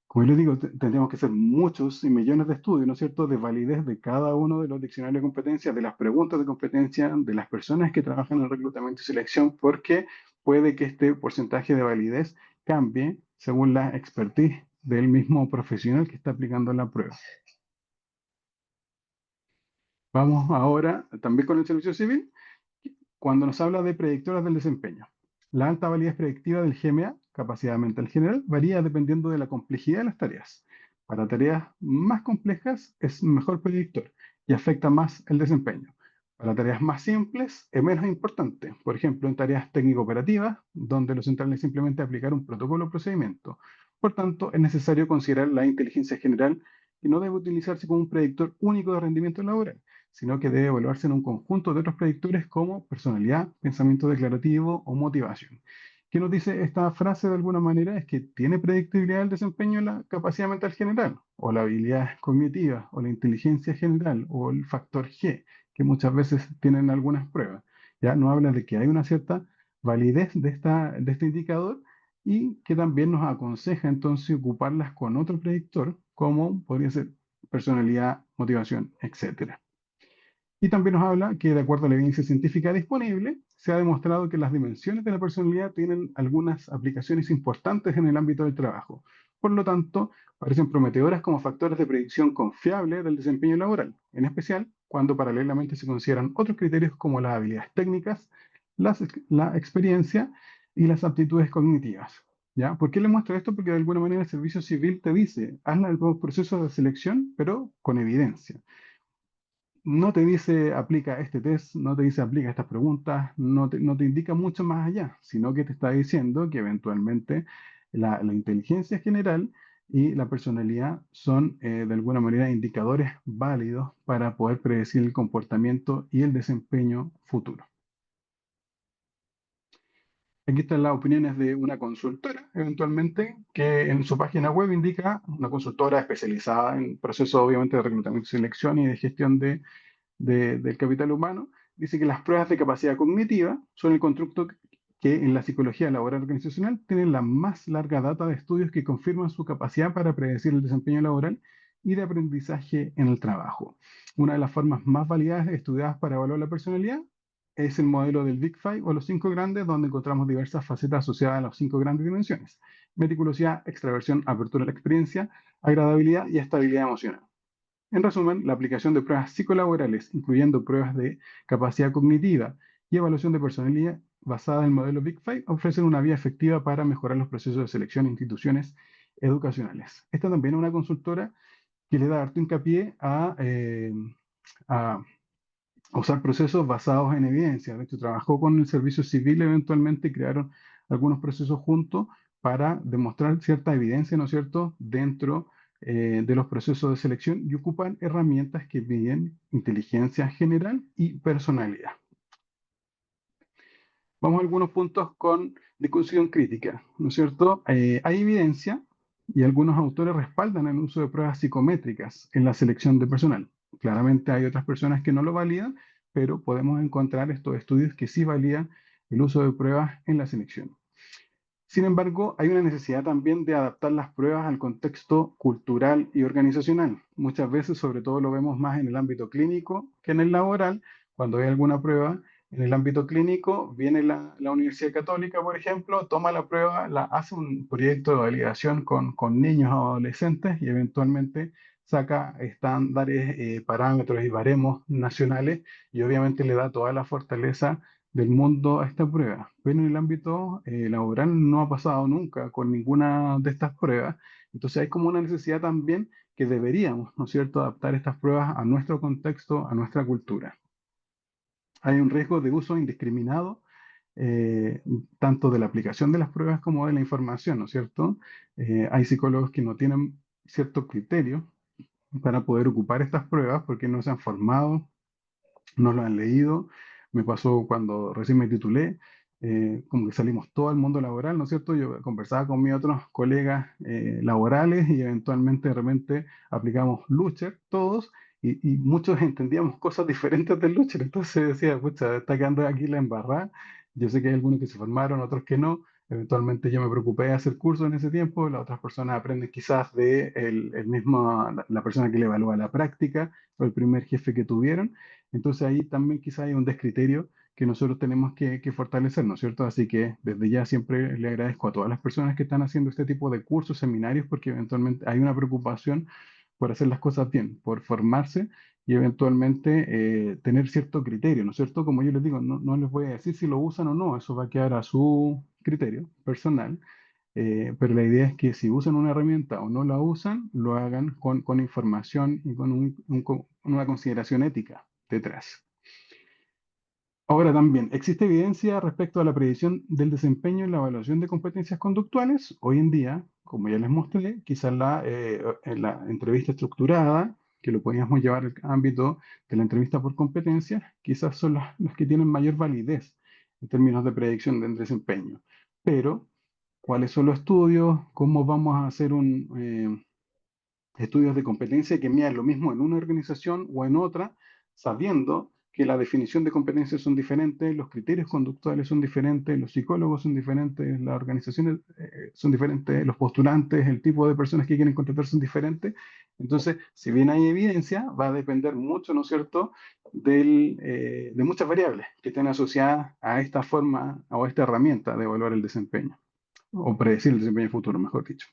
Como yo les digo, tendríamos que hacer muchos y millones de estudios, ¿no es cierto?, de validez de cada uno de los diccionarios de competencia, de las preguntas de competencia, de las personas que trabajan en el reclutamiento y selección, porque puede que este porcentaje de validez cambie según la expertise del mismo profesional que está aplicando la prueba. Vamos ahora también con el servicio civil, cuando nos habla de predictoras del desempeño. La alta validez predictiva del GMA, capacidad mental general, varía dependiendo de la complejidad de las tareas. Para tareas más complejas es mejor predictor y afecta más el desempeño. Para tareas más simples es menos importante. Por ejemplo, en tareas técnico-operativas, donde lo central es simplemente aplicar un protocolo o procedimiento. Por tanto, es necesario considerar la inteligencia general y no debe utilizarse como un predictor único de rendimiento laboral, sino que debe evaluarse en un conjunto de otros predictores como personalidad, pensamiento declarativo o motivación. ¿Qué nos dice esta frase de alguna manera? Es que tiene predictibilidad el desempeño en la capacidad mental general, o la habilidad cognitiva, o la inteligencia general, o el factor G, que muchas veces tienen algunas pruebas. Ya no habla de que hay una cierta validez de este indicador y que también nos aconseja entonces ocuparlas con otro predictor, como podría ser personalidad, motivación, etcétera. Y también nos habla que, de acuerdo a la evidencia científica disponible, se ha demostrado que las dimensiones de la personalidad tienen algunas aplicaciones importantes en el ámbito del trabajo. Por lo tanto, parecen prometedoras como factores de predicción confiable del desempeño laboral, en especial cuando paralelamente se consideran otros criterios como las habilidades técnicas, la experiencia y las aptitudes cognitivas. ¿Ya? ¿Por qué le muestro esto? Porque de alguna manera el servicio civil te dice, haz los procesos de selección, pero con evidencia. No te dice aplica este test, no te dice aplica estas preguntas, no te indica mucho más allá, sino que te está diciendo que eventualmente la inteligencia general y la personalidad son de alguna manera indicadores válidos para poder predecir el comportamiento y el desempeño futuro. Aquí están las opiniones de una consultora, eventualmente, que en su página web indica una consultora especializada en procesos, obviamente, de reclutamiento y selección y de gestión del capital humano. Dice que las pruebas de capacidad cognitiva son el constructo que en la psicología laboral organizacional tienen la más larga data de estudios que confirman su capacidad para predecir el desempeño laboral y de aprendizaje en el trabajo. Una de las formas más validadas estudiadas para evaluar la personalidad es el modelo del Big Five o los cinco grandes, donde encontramos diversas facetas asociadas a las cinco grandes dimensiones: meticulosidad, extraversión, apertura a la experiencia, agradabilidad y estabilidad emocional. En resumen, la aplicación de pruebas psicolaborales, incluyendo pruebas de capacidad cognitiva y evaluación de personalidad basada en el modelo Big Five, ofrecen una vía efectiva para mejorar los procesos de selección en instituciones educacionales. Esta también es una consultora que le da harto hincapié a usar procesos basados en evidencia. De hecho, trabajó con el servicio civil eventualmente y crearon algunos procesos juntos para demostrar cierta evidencia, ¿no es cierto?, dentro de los procesos de selección, y ocupan herramientas que miden inteligencia general y personalidad. Vamos a algunos puntos con discusión crítica, ¿no es cierto? Hay evidencia y algunos autores respaldan el uso de pruebas psicométricas en la selección de personal. Claramente hay otras personas que no lo validan, pero podemos encontrar estos estudios que sí validan el uso de pruebas en la selección. Sin embargo, hay una necesidad también de adaptar las pruebas al contexto cultural y organizacional. Muchas veces, sobre todo lo vemos más en el ámbito clínico que en el laboral, cuando hay alguna prueba En el ámbito clínico, viene la Universidad Católica, por ejemplo, toma la prueba, hace un proyecto de validación con niños o adolescentes y eventualmente saca estándares, parámetros y baremos nacionales y obviamente le da toda la fortaleza del mundo a esta prueba. Pero en el ámbito laboral no ha pasado nunca con ninguna de estas pruebas. Entonces hay como una necesidad también que deberíamos, ¿no es cierto?, adaptar estas pruebas a nuestro contexto, a nuestra cultura. Hay un riesgo de uso indiscriminado, eh, tanto de la aplicación de las pruebas como de la información, ¿no es cierto? Hay psicólogos que no tienen cierto criterio para poder ocupar estas pruebas porque no se han formado, no lo han leído. Me pasó cuando recién me titulé, como que salimos todo al mundo laboral, ¿no es cierto? Yo conversaba con mis otros colegas laborales y eventualmente de repente aplicamos Lucher todos y muchos entendíamos cosas diferentes del Lucher. Entonces decía, pucha, está quedando aquí la embarrada. Yo sé que hay algunos que se formaron, otros que no. Eventualmente yo me preocupé de hacer cursos en ese tiempo, las otras personas aprenden quizás de el mismo, la persona que le evalúa la práctica o el primer jefe que tuvieron. Entonces ahí también quizá hay un descriterio que nosotros tenemos que fortalecer, ¿no es cierto? Así que desde ya siempre le agradezco a todas las personas que están haciendo este tipo de cursos, seminarios, porque eventualmente hay una preocupación por hacer las cosas bien, por formarse y eventualmente tener cierto criterio, ¿no es cierto? Como yo les digo, no les voy a decir si lo usan o no, eso va a quedar a su criterio personal, pero la idea es que si usan una herramienta o no la usan, lo hagan con información y con una consideración ética detrás. Ahora también, ¿existe evidencia respecto a la predicción del desempeño en la evaluación de competencias conductuales? Hoy en día, como ya les mostré, quizás en la entrevista estructurada, que lo podríamos llevar al ámbito de la entrevista por competencias, quizás son las que tienen mayor validez en términos de predicción del desempeño. Pero, ¿cuáles son los estudios? ¿Cómo vamos a hacer estudios de competencia que midan lo mismo en una organización o en otra, sabiendo que la definición de competencias son diferentes, los criterios conductuales son diferentes, los psicólogos son diferentes, las organizaciones son diferentes, los postulantes, el tipo de personas que quieren contratar son diferentes? Entonces, si bien hay evidencia, va a depender mucho, ¿no es cierto?, de muchas variables que estén asociadas a esta forma o a esta herramienta de evaluar el desempeño, o predecir el desempeño futuro, mejor dicho.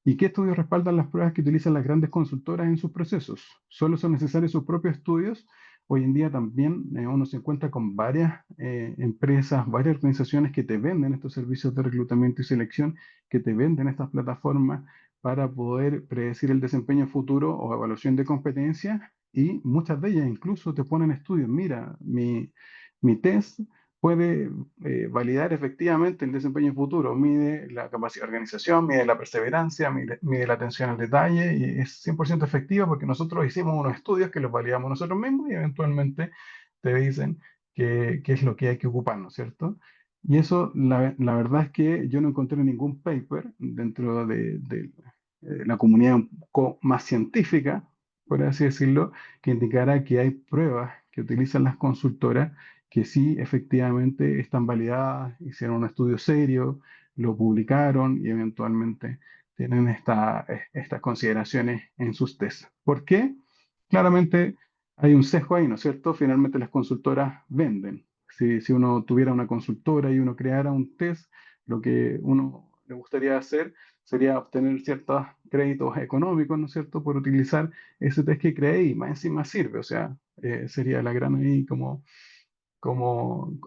¿Y qué estudios respaldan las pruebas que utilizan las grandes consultoras en sus procesos? ¿Solo son necesarios sus propios estudios? Hoy en día también uno se encuentra con varias empresas, varias organizaciones que te venden estos servicios de reclutamiento y selección, que te venden estas plataformas para poder predecir el desempeño futuro o evaluación de competencias y muchas de ellas incluso te ponen estudios. Mira, mi test puede validar efectivamente el desempeño futuro, mide la capacidad de organización, mide la perseverancia, mide la atención al detalle y es 100% efectiva porque nosotros hicimos unos estudios que los validamos nosotros mismos y eventualmente te dicen qué es lo que hay que ocupar, ¿no es cierto? Y eso, la verdad es que yo no encontré ningún paper dentro de la comunidad un poco más científica, por así decirlo, que indicara que hay pruebas que utilizan las consultoras que sí efectivamente están validadas, hicieron un estudio serio, lo publicaron y eventualmente tienen estas consideraciones en sus tests. ¿Por qué? Claramente hay un sesgo ahí, ¿no es cierto? Finalmente las consultoras venden. Si uno tuviera una consultora y uno creara un test, lo que uno le gustaría hacer sería obtener ciertos créditos económicos, ¿no es cierto?, por utilizar ese test que creé y más encima sirve. O sea, sería la gran ahí como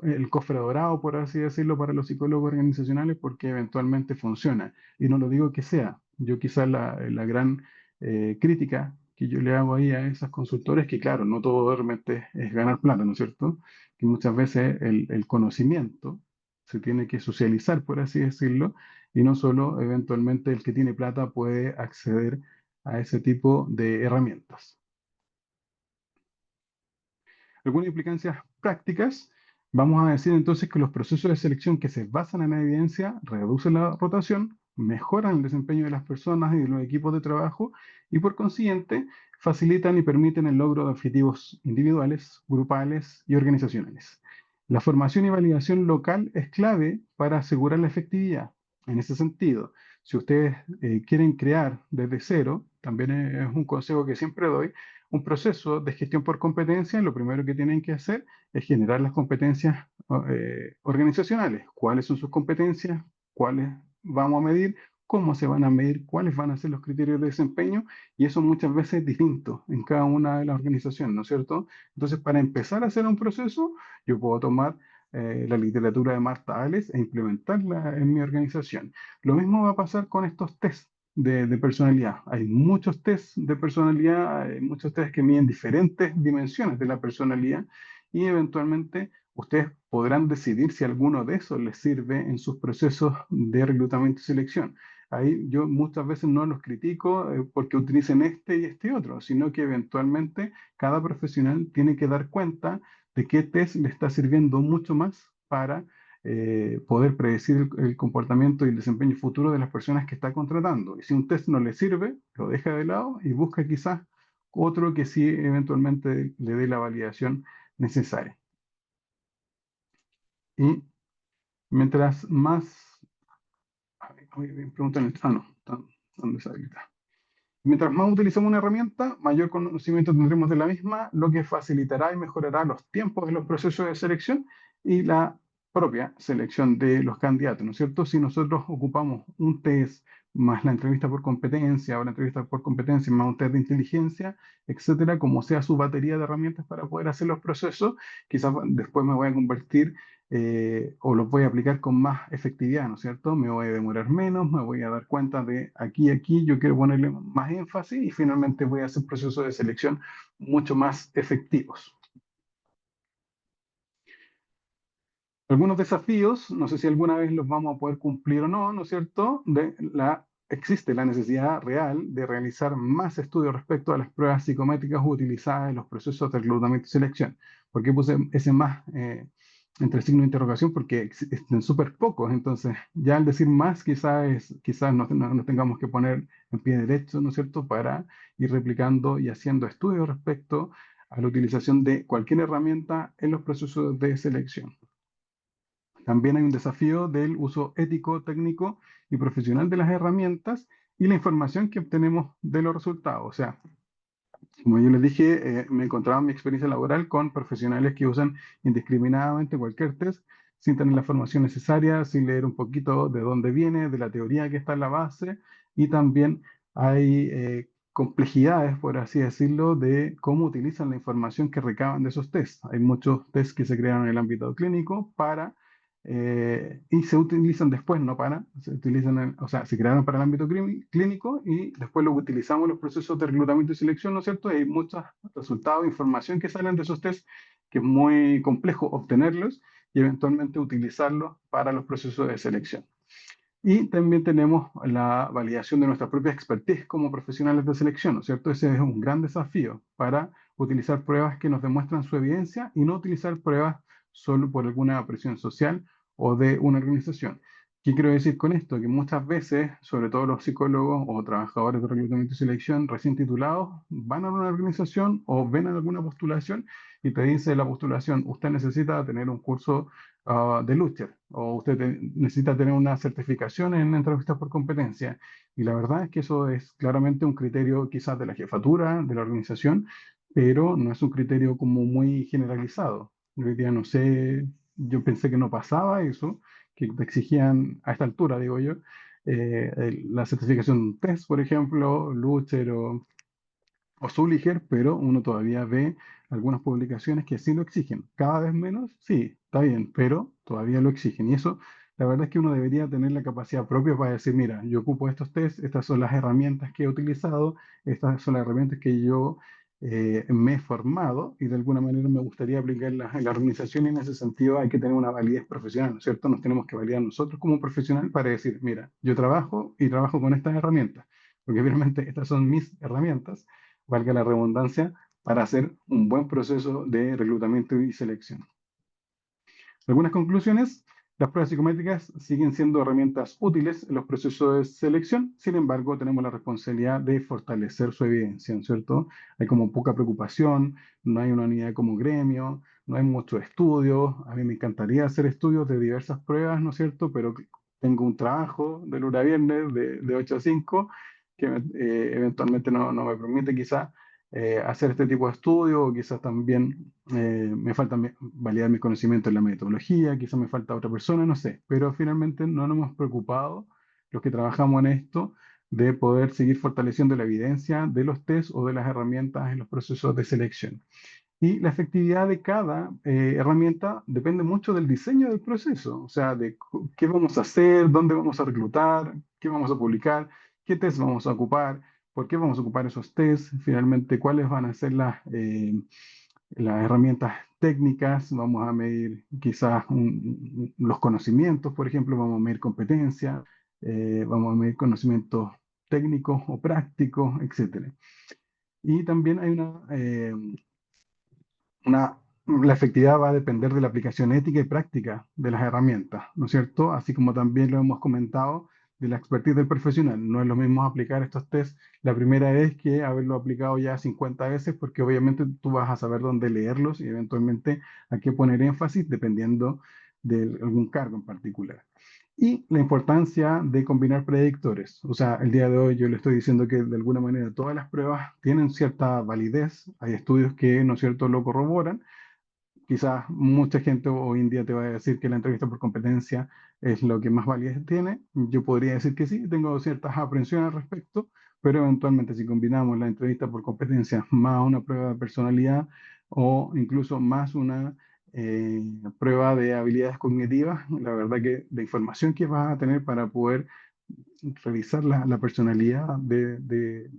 el cofre dorado, por así decirlo, para los psicólogos organizacionales, porque eventualmente funciona. Y no lo digo que sea. Yo quizás la gran crítica que yo le hago ahí a esas consultoras es que, claro, no todo realmente es ganar plata, ¿no es cierto? Que muchas veces el conocimiento se tiene que socializar, por así decirlo, y no solo eventualmente el que tiene plata puede acceder a ese tipo de herramientas. Algunas implicancias prácticas, vamos a decir entonces que los procesos de selección que se basan en la evidencia reducen la rotación, mejoran el desempeño de las personas y de los equipos de trabajo y por consiguiente facilitan y permiten el logro de objetivos individuales, grupales y organizacionales. La formación y validación local es clave para asegurar la efectividad. En ese sentido, si ustedes quieren crear desde cero, también es un consejo que siempre doy, un proceso de gestión por competencias, lo primero que tienen que hacer es generar las competencias organizacionales. ¿Cuáles son sus competencias? ¿Cuáles vamos a medir? ¿Cómo se van a medir? ¿Cuáles van a ser los criterios de desempeño? Y eso muchas veces es distinto en cada una de las organizaciones, ¿no es cierto? Entonces, para empezar a hacer un proceso, yo puedo tomar la literatura de Marta Ales e implementarla en mi organización. Lo mismo va a pasar con estos test de personalidad. Hay muchos test de personalidad, hay muchos test que miden diferentes dimensiones de la personalidad y eventualmente ustedes podrán decidir si alguno de esos les sirve en sus procesos de reclutamiento y selección. Ahí yo muchas veces no los critico porque utilicen este y este otro, sino que eventualmente cada profesional tiene que dar cuenta de qué test le está sirviendo mucho más para poder predecir el comportamiento y el desempeño futuro de las personas que está contratando. Y si un test no le sirve, lo deja de lado y busca quizás otro que sí eventualmente le dé la validación necesaria. Y mientras más... Me preguntan, no, ¿dónde está? Mientras más utilicemos una herramienta, mayor conocimiento tendremos de la misma, lo que facilitará y mejorará los tiempos de los procesos de selección y la propia selección de los candidatos, ¿no es cierto? Si nosotros ocupamos un test más la entrevista por competencia o la entrevista por competencia más un test de inteligencia, etcétera, como sea su batería de herramientas para poder hacer los procesos, quizás después me voy a convertir o los voy a aplicar con más efectividad, ¿no es cierto? Me voy a demorar menos, me voy a dar cuenta de aquí, aquí, yo quiero ponerle más énfasis y finalmente voy a hacer procesos de selección mucho más efectivos. Algunos desafíos, no sé si alguna vez los vamos a poder cumplir o no, ¿no es cierto? Existe la necesidad real de realizar más estudios respecto a las pruebas psicométricas utilizadas en los procesos de reclutamiento y selección. ¿Por qué puse ese más entre signo de interrogación? Porque existen súper pocos, entonces ya al decir más quizás no tengamos que poner en pie derecho, ¿no es cierto?, para ir replicando y haciendo estudios respecto a la utilización de cualquier herramienta en los procesos de selección. También hay un desafío del uso ético, técnico y profesional de las herramientas y la información que obtenemos de los resultados. O sea, como yo les dije, me encontraba en mi experiencia laboral con profesionales que usan indiscriminadamente cualquier test sin tener la formación necesaria, sin leer un poquito de dónde viene, de la teoría que está en la base, y también hay complejidades, por así decirlo, de cómo utilizan la información que recaban de esos tests. Hay muchos tests que se crearon en el ámbito clínico y se utilizan después, no para, se utilizan, o sea, se crearon para el ámbito clínico y después lo utilizamos en los procesos de reclutamiento y selección, ¿no es cierto? Y hay muchos resultados, información que salen de esos tests que es muy complejo obtenerlos y eventualmente utilizarlos para los procesos de selección. Y también tenemos la validación de nuestra propia expertise como profesionales de selección, ¿no es cierto? Ese es un gran desafío para utilizar pruebas que nos demuestran su evidencia y no utilizar pruebas solo por alguna presión social o de una organización. ¿Qué quiero decir con esto? Que muchas veces, sobre todo los psicólogos o trabajadores de reclutamiento y selección recién titulados, van a una organización o ven alguna postulación y te dice la postulación, usted necesita tener un curso de Lucher, o usted necesita tener una certificación en entrevistas por competencia. Y la verdad es que eso es claramente un criterio quizás de la jefatura, de la organización, pero no es un criterio como muy generalizado. Hoy día no sé, yo pensé que no pasaba eso, que te exigían a esta altura, digo yo, la certificación de un test, por ejemplo, Lucher o Zuliger, pero uno todavía ve algunas publicaciones que sí lo exigen. Cada vez menos, sí, está bien, pero todavía lo exigen. Y eso, la verdad es que uno debería tener la capacidad propia para decir, mira, yo ocupo estos tests, estas son las herramientas que he utilizado, estas son las herramientas que yo me he formado y de alguna manera me gustaría aplicarlas en la organización y en ese sentido hay que tener una validez profesional, ¿no es cierto? Nos tenemos que validar nosotros como profesional para decir, mira, yo trabajo y trabajo con estas herramientas, porque obviamente estas son mis herramientas, valga la redundancia, para hacer un buen proceso de reclutamiento y selección. Algunas conclusiones. Las pruebas psicométricas siguen siendo herramientas útiles en los procesos de selección, sin embargo, tenemos la responsabilidad de fortalecer su evidencia, ¿no es cierto? Hay como poca preocupación, no hay una unidad como gremio, no hay muchos estudios. A mí me encantaría hacer estudios de diversas pruebas, ¿no es cierto? Pero tengo un trabajo de lunes a viernes de 8 a 5 que eventualmente no me permite quizá hacer este tipo de estudio, o quizás también me falta validar mis conocimientos en la metodología, quizás me falta otra persona, no sé, pero finalmente no nos hemos preocupado los que trabajamos en esto de poder seguir fortaleciendo la evidencia de los test o de las herramientas en los procesos de selección. Y la efectividad de cada herramienta depende mucho del diseño del proceso, o sea, de qué vamos a hacer, dónde vamos a reclutar, qué vamos a publicar, qué test vamos a ocupar, por qué vamos a ocupar esos tests, finalmente cuáles van a ser las herramientas técnicas, vamos a medir quizás los conocimientos, por ejemplo, vamos a medir competencia, vamos a medir conocimientos técnicos o prácticos, etcétera. Y también hay la efectividad va a depender de la aplicación ética y práctica de las herramientas, ¿no es cierto? Así como también lo hemos comentado de la expertise del profesional. No es lo mismo aplicar estos tests la primera vez que haberlo aplicado ya 50 veces, porque obviamente tú vas a saber dónde leerlos y eventualmente a qué poner énfasis dependiendo de algún cargo en particular. Y la importancia de combinar predictores. O sea, el día de hoy yo le estoy diciendo que de alguna manera todas las pruebas tienen cierta validez. Hay estudios que, ¿no es cierto?, lo corroboran. Quizás mucha gente hoy en día te va a decir que la entrevista por competencia es lo que más validez tiene. Yo podría decir que sí, tengo ciertas aprensiones al respecto, pero eventualmente si combinamos la entrevista por competencia más una prueba de personalidad o incluso más una prueba de habilidades cognitivas, la verdad que la información que vas a tener para poder revisar la personalidad de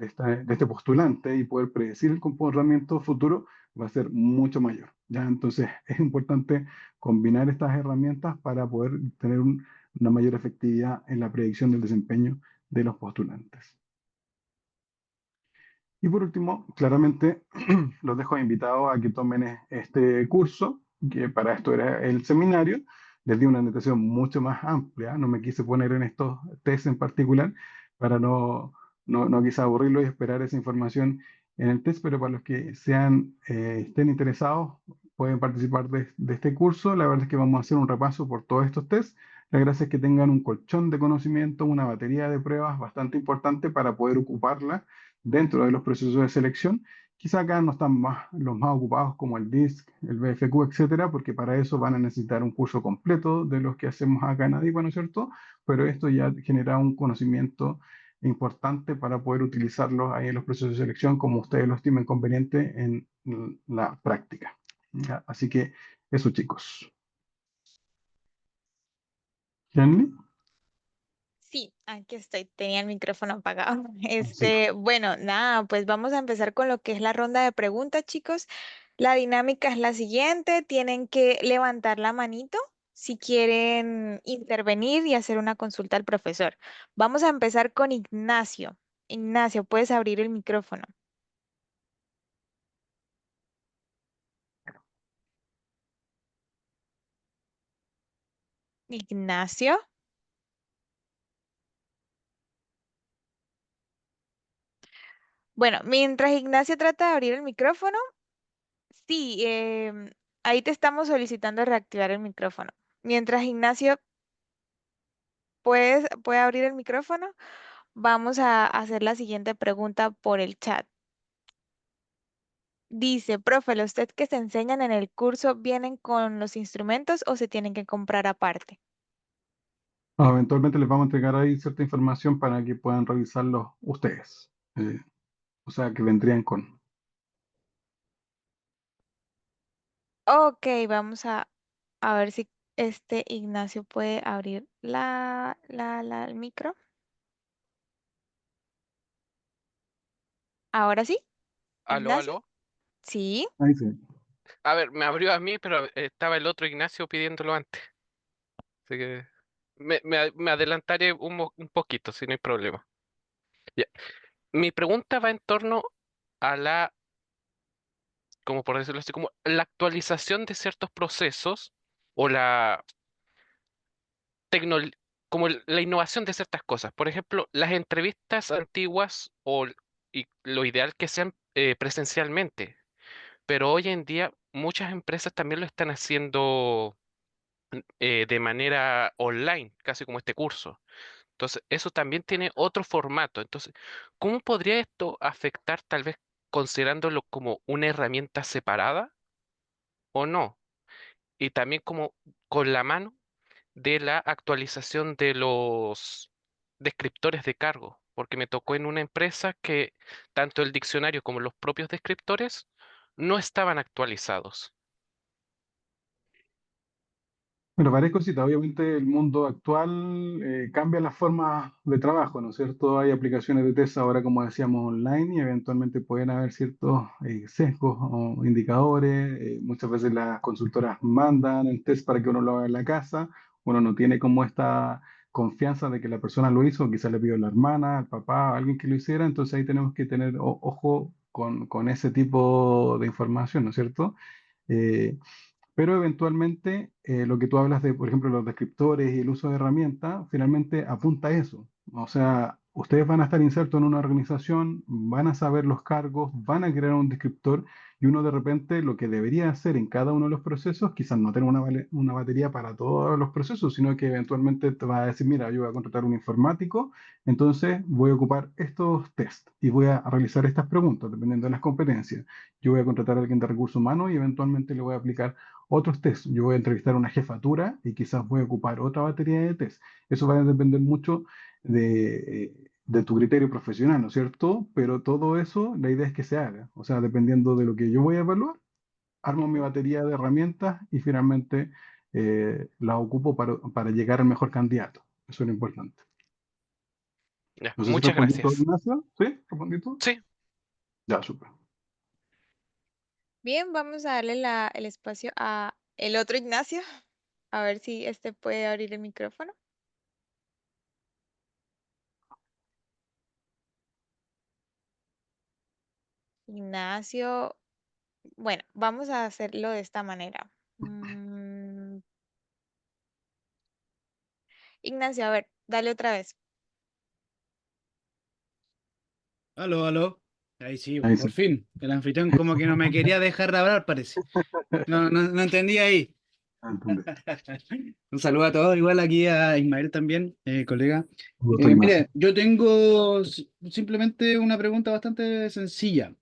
este postulante y poder predecir el comportamiento futuro va a ser mucho mayor. ¿Ya? Entonces es importante combinar estas herramientas para poder tener una mayor efectividad en la predicción del desempeño de los postulantes. Y por último, claramente los dejo invitados a que tomen este curso, que para esto era el seminario. Les di una anotación mucho más amplia, no me quise poner en estos test en particular para no quise aburrirlo y esperar esa información en el test, pero para los que estén interesados pueden participar de este curso. La verdad es que vamos a hacer un repaso por todos estos tests. La gracia es que tengan un colchón de conocimiento, una batería de pruebas bastante importante para poder ocuparla dentro de los procesos de selección. Quizá acá no están los más ocupados como el DISC, el BFQ, etcétera, porque para eso van a necesitar un curso completo de los que hacemos acá en ADIPA, ¿no es cierto? Pero esto ya genera un conocimiento importante para poder utilizarlos ahí en los procesos de selección como ustedes lo estimen conveniente en la práctica. ¿Ya? Así que eso, chicos. ¿Jenny? Sí, aquí estoy. Tenía el micrófono apagado. Sí. Bueno, nada, pues vamos a empezar con lo que es la ronda de preguntas, chicos. La dinámica es la siguiente. Tienen que levantar la manito si quieren intervenir y hacer una consulta al profesor. Vamos a empezar con Ignacio. Ignacio, puedes abrir el micrófono. Ignacio. Bueno, mientras Ignacio trata de abrir el micrófono, sí, ahí te estamos solicitando reactivar el micrófono. Mientras Ignacio puede abrir el micrófono, vamos a hacer la siguiente pregunta por el chat. Dice, profe, ¿los test que se enseñan en el curso vienen con los instrumentos o se tienen que comprar aparte? Eventualmente les vamos a entregar ahí cierta información para que puedan revisarlo ustedes. O sea, que vendrían con... Ok, vamos a ver si este Ignacio puede abrir el micro. Ahora sí, Aló, Ignacio. aló. Sí. Ahí sí. A ver, me abrió a mí, pero estaba el otro Ignacio pidiéndolo antes. Así que me adelantaré un poquito, si no hay problema. Ya. Mi pregunta va en torno a como por decirlo así, como la actualización de ciertos procesos o tecno- como la innovación de ciertas cosas. Por ejemplo, las entrevistas antiguas y lo ideal que sean presencialmente, pero hoy en día muchas empresas también lo están haciendo de manera online, casi como este curso. Entonces, eso también tiene otro formato. Entonces, ¿cómo podría esto afectar tal vez? considerándolo como una herramienta separada o no. Y también como con la mano de la actualización de los descriptores de cargo, porque me tocó en una empresa que tanto el diccionario como los propios descriptores no estaban actualizados. Bueno, varias cositas. Obviamente el mundo actual cambia las formas de trabajo, ¿no es cierto? Hay aplicaciones de test ahora, como decíamos, online y eventualmente pueden haber ciertos sesgos o indicadores. Muchas veces las consultoras mandan el test para que uno lo haga en la casa. Uno no tiene como esta confianza de que la persona lo hizo, quizás le pidió a la hermana, al papá, a alguien que lo hiciera. Entonces ahí tenemos que tener ojo con ese tipo de información, ¿no es cierto? Eh, pero eventualmente lo que tú hablas de, por ejemplo, los descriptores y el uso de herramientas, finalmente apunta a eso. O sea, ustedes van a estar insertos en una organización, van a saber los cargos, van a crear un descriptor y uno de repente lo que debería hacer en cada uno de los procesos, quizás no tener una batería para todos los procesos, sino que eventualmente te va a decir, mira, yo voy a contratar un informático, entonces voy a ocupar estos tests y voy a realizar estas preguntas dependiendo de las competencias. Yo voy a contratar a alguien de recursos humanos y eventualmente le voy a aplicar otros test. Yo voy a entrevistar a una jefatura y quizás voy a ocupar otra batería de test. Eso va a depender mucho de tu criterio profesional, ¿no es cierto? Pero todo eso, la idea es que se haga. O sea, dependiendo de lo que yo voy a evaluar, armo mi batería de herramientas y finalmente la ocupo para llegar al mejor candidato. Eso es lo importante. Ya, No sé si muchas respondí todo, gracias. Ignacio. ¿Sí? ¿Respondí todo? Sí, Ya, súper. Bien, vamos a darle el espacio a el otro Ignacio, a ver si este puede abrir el micrófono. Ignacio, bueno, vamos a hacerlo de esta manera. Ignacio, a ver, dale otra vez. Aló, aló. Ahí sí, Ahí por sí. fin. El anfitrión como que no me quería dejar de hablar, parece. No entendí ahí. Entendí. Un saludo a todos, igual aquí a Ismael también, colega. Un gusto, Ignacio. Mire, yo tengo simplemente una pregunta bastante sencilla.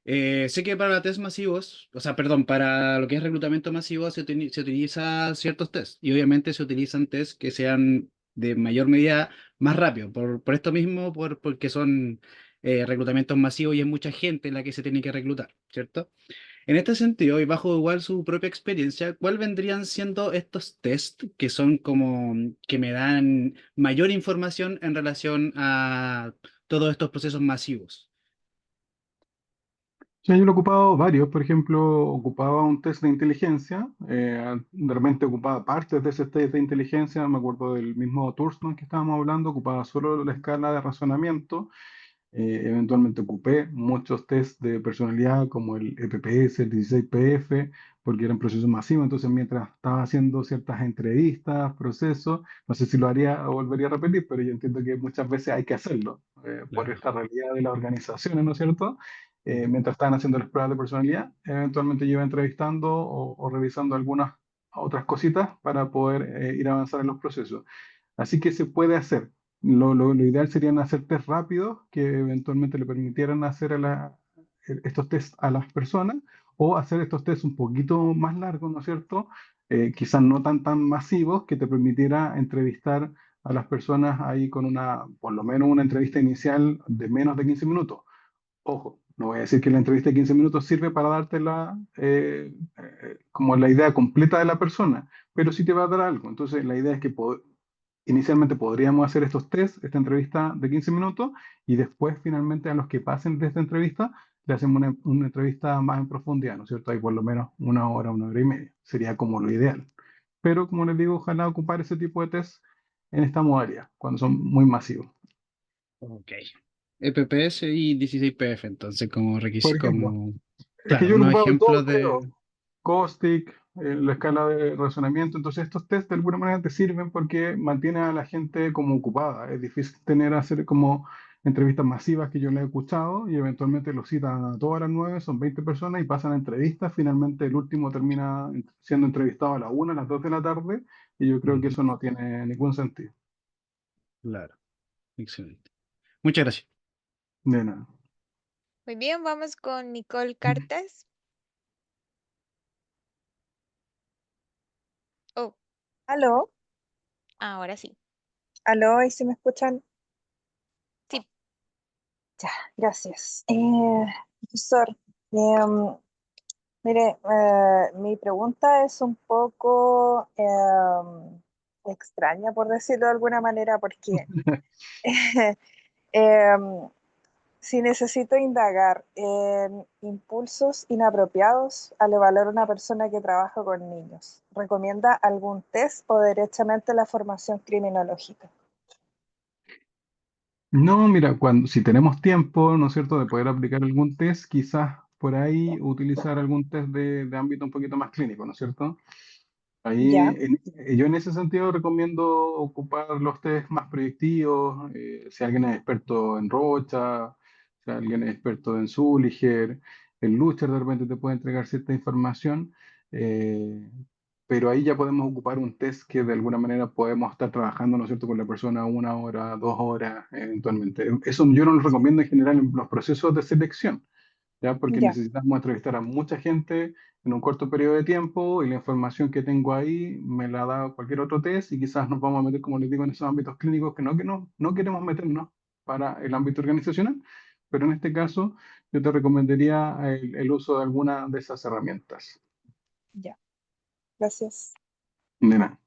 Sé que para test masivos, o sea, perdón, para lo que es reclutamiento masivo se utiliza ciertos tests y obviamente se utilizan tests que sean de mayor medida más rápido. Por esto mismo, porque son reclutamientos masivos y es mucha gente la que se tiene que reclutar, ¿cierto? En este sentido, y bajo igual su propia experiencia, ¿cuál vendrían siendo estos test que son como que me dan mayor información en relación a todos estos procesos masivos? Sí, yo lo he ocupado varios, por ejemplo, ocupaba un test de inteligencia, de repente ocupaba partes de ese test de inteligencia, me acuerdo del mismo Thurston que estábamos hablando, ocupaba solo la escala de razonamiento. Eventualmente ocupé muchos test de personalidad como el EPPS, el 16PF, porque eran procesos masivos. Entonces, mientras estaba haciendo ciertas entrevistas, procesos, no sé si lo haría o volvería a repetir, pero yo entiendo que muchas veces hay que hacerlo por Claro. esta realidad de las organizaciones, ¿no es cierto? Ujú. Mientras estaban haciendo las pruebas de personalidad, eventualmente yo iba entrevistando o revisando algunas otras cositas para poder ir a avanzar en los procesos. Así que se puede hacer. Lo ideal serían hacer test rápidos que eventualmente le permitieran hacer estos test a las personas o hacer estos test un poquito más largos, ¿no es cierto? Quizás no tan masivos que te permitiera entrevistar a las personas ahí con por lo menos una entrevista inicial de menos de 15 minutos. Ojo, no voy a decir que la entrevista de 15 minutos sirve para darte como la idea completa de la persona, pero sí te va a dar algo. Entonces, la idea es que inicialmente podríamos hacer estos test, esta entrevista de 15 minutos, y después finalmente a los que pasen de esta entrevista, le hacemos una entrevista más en profundidad, ¿no es cierto? Hay por lo menos una hora y media. Sería como lo ideal. Pero como les digo, ojalá ocupar ese tipo de test en esta modalidad, cuando son muy masivos. Ok. EPPS y 16PF, entonces, como Por requisito, ejemplo, como, es que claro, yo lo he unos ocupado todo, ejemplos de... creo. Caustic, la escala de razonamiento. Entonces, estos test de alguna manera te sirven porque mantienen a la gente como ocupada. Es difícil hacer como entrevistas masivas que yo le he escuchado y eventualmente los citan a todas las 9, son 20 personas y pasan a entrevistas. Finalmente, el último termina siendo entrevistado a la 1, a las 2 de la tarde y yo creo que Ujú. eso no tiene ningún sentido. Claro, excelente. Muchas gracias. De nada. Muy bien, vamos con Nicole Cartes. Oh, Aló, ahora sí. aló, ¿y si me escuchan? Sí, Ya, gracias. Profesor, em, mire, mi pregunta es un poco extraña, por decirlo de alguna manera, porque em, si necesito indagar en impulsos inapropiados al evaluar a una persona que trabaja con niños, ¿recomienda algún test o derechamente la formación criminológica? No, mira, si tenemos tiempo, ¿no es cierto?, de poder aplicar algún test, quizás por ahí utilizar algún test de ámbito un poquito más clínico, ¿no es cierto? Ya, Yo en ese sentido recomiendo ocupar los test más proyectivos, si alguien es experto en Rocha, si alguien es experto en Zuliger, el Lucher de repente te puede entregar cierta información, eh, pero ahí ya podemos ocupar un test que de alguna manera podemos estar trabajando, ¿no es cierto?, con la persona 1 hora, 2 horas, eventualmente. Eso yo no lo recomiendo en general en los procesos de selección. ¿Ya? Porque ya, necesitamos entrevistar a mucha gente en un corto periodo de tiempo y la información que tengo ahí me la da cualquier otro test y quizás nos vamos a meter, como les digo, en esos ámbitos clínicos que no queremos meternos para el ámbito organizacional, pero en este caso yo te recomendaría el uso de alguna de esas herramientas. ya. Gracias. De nada.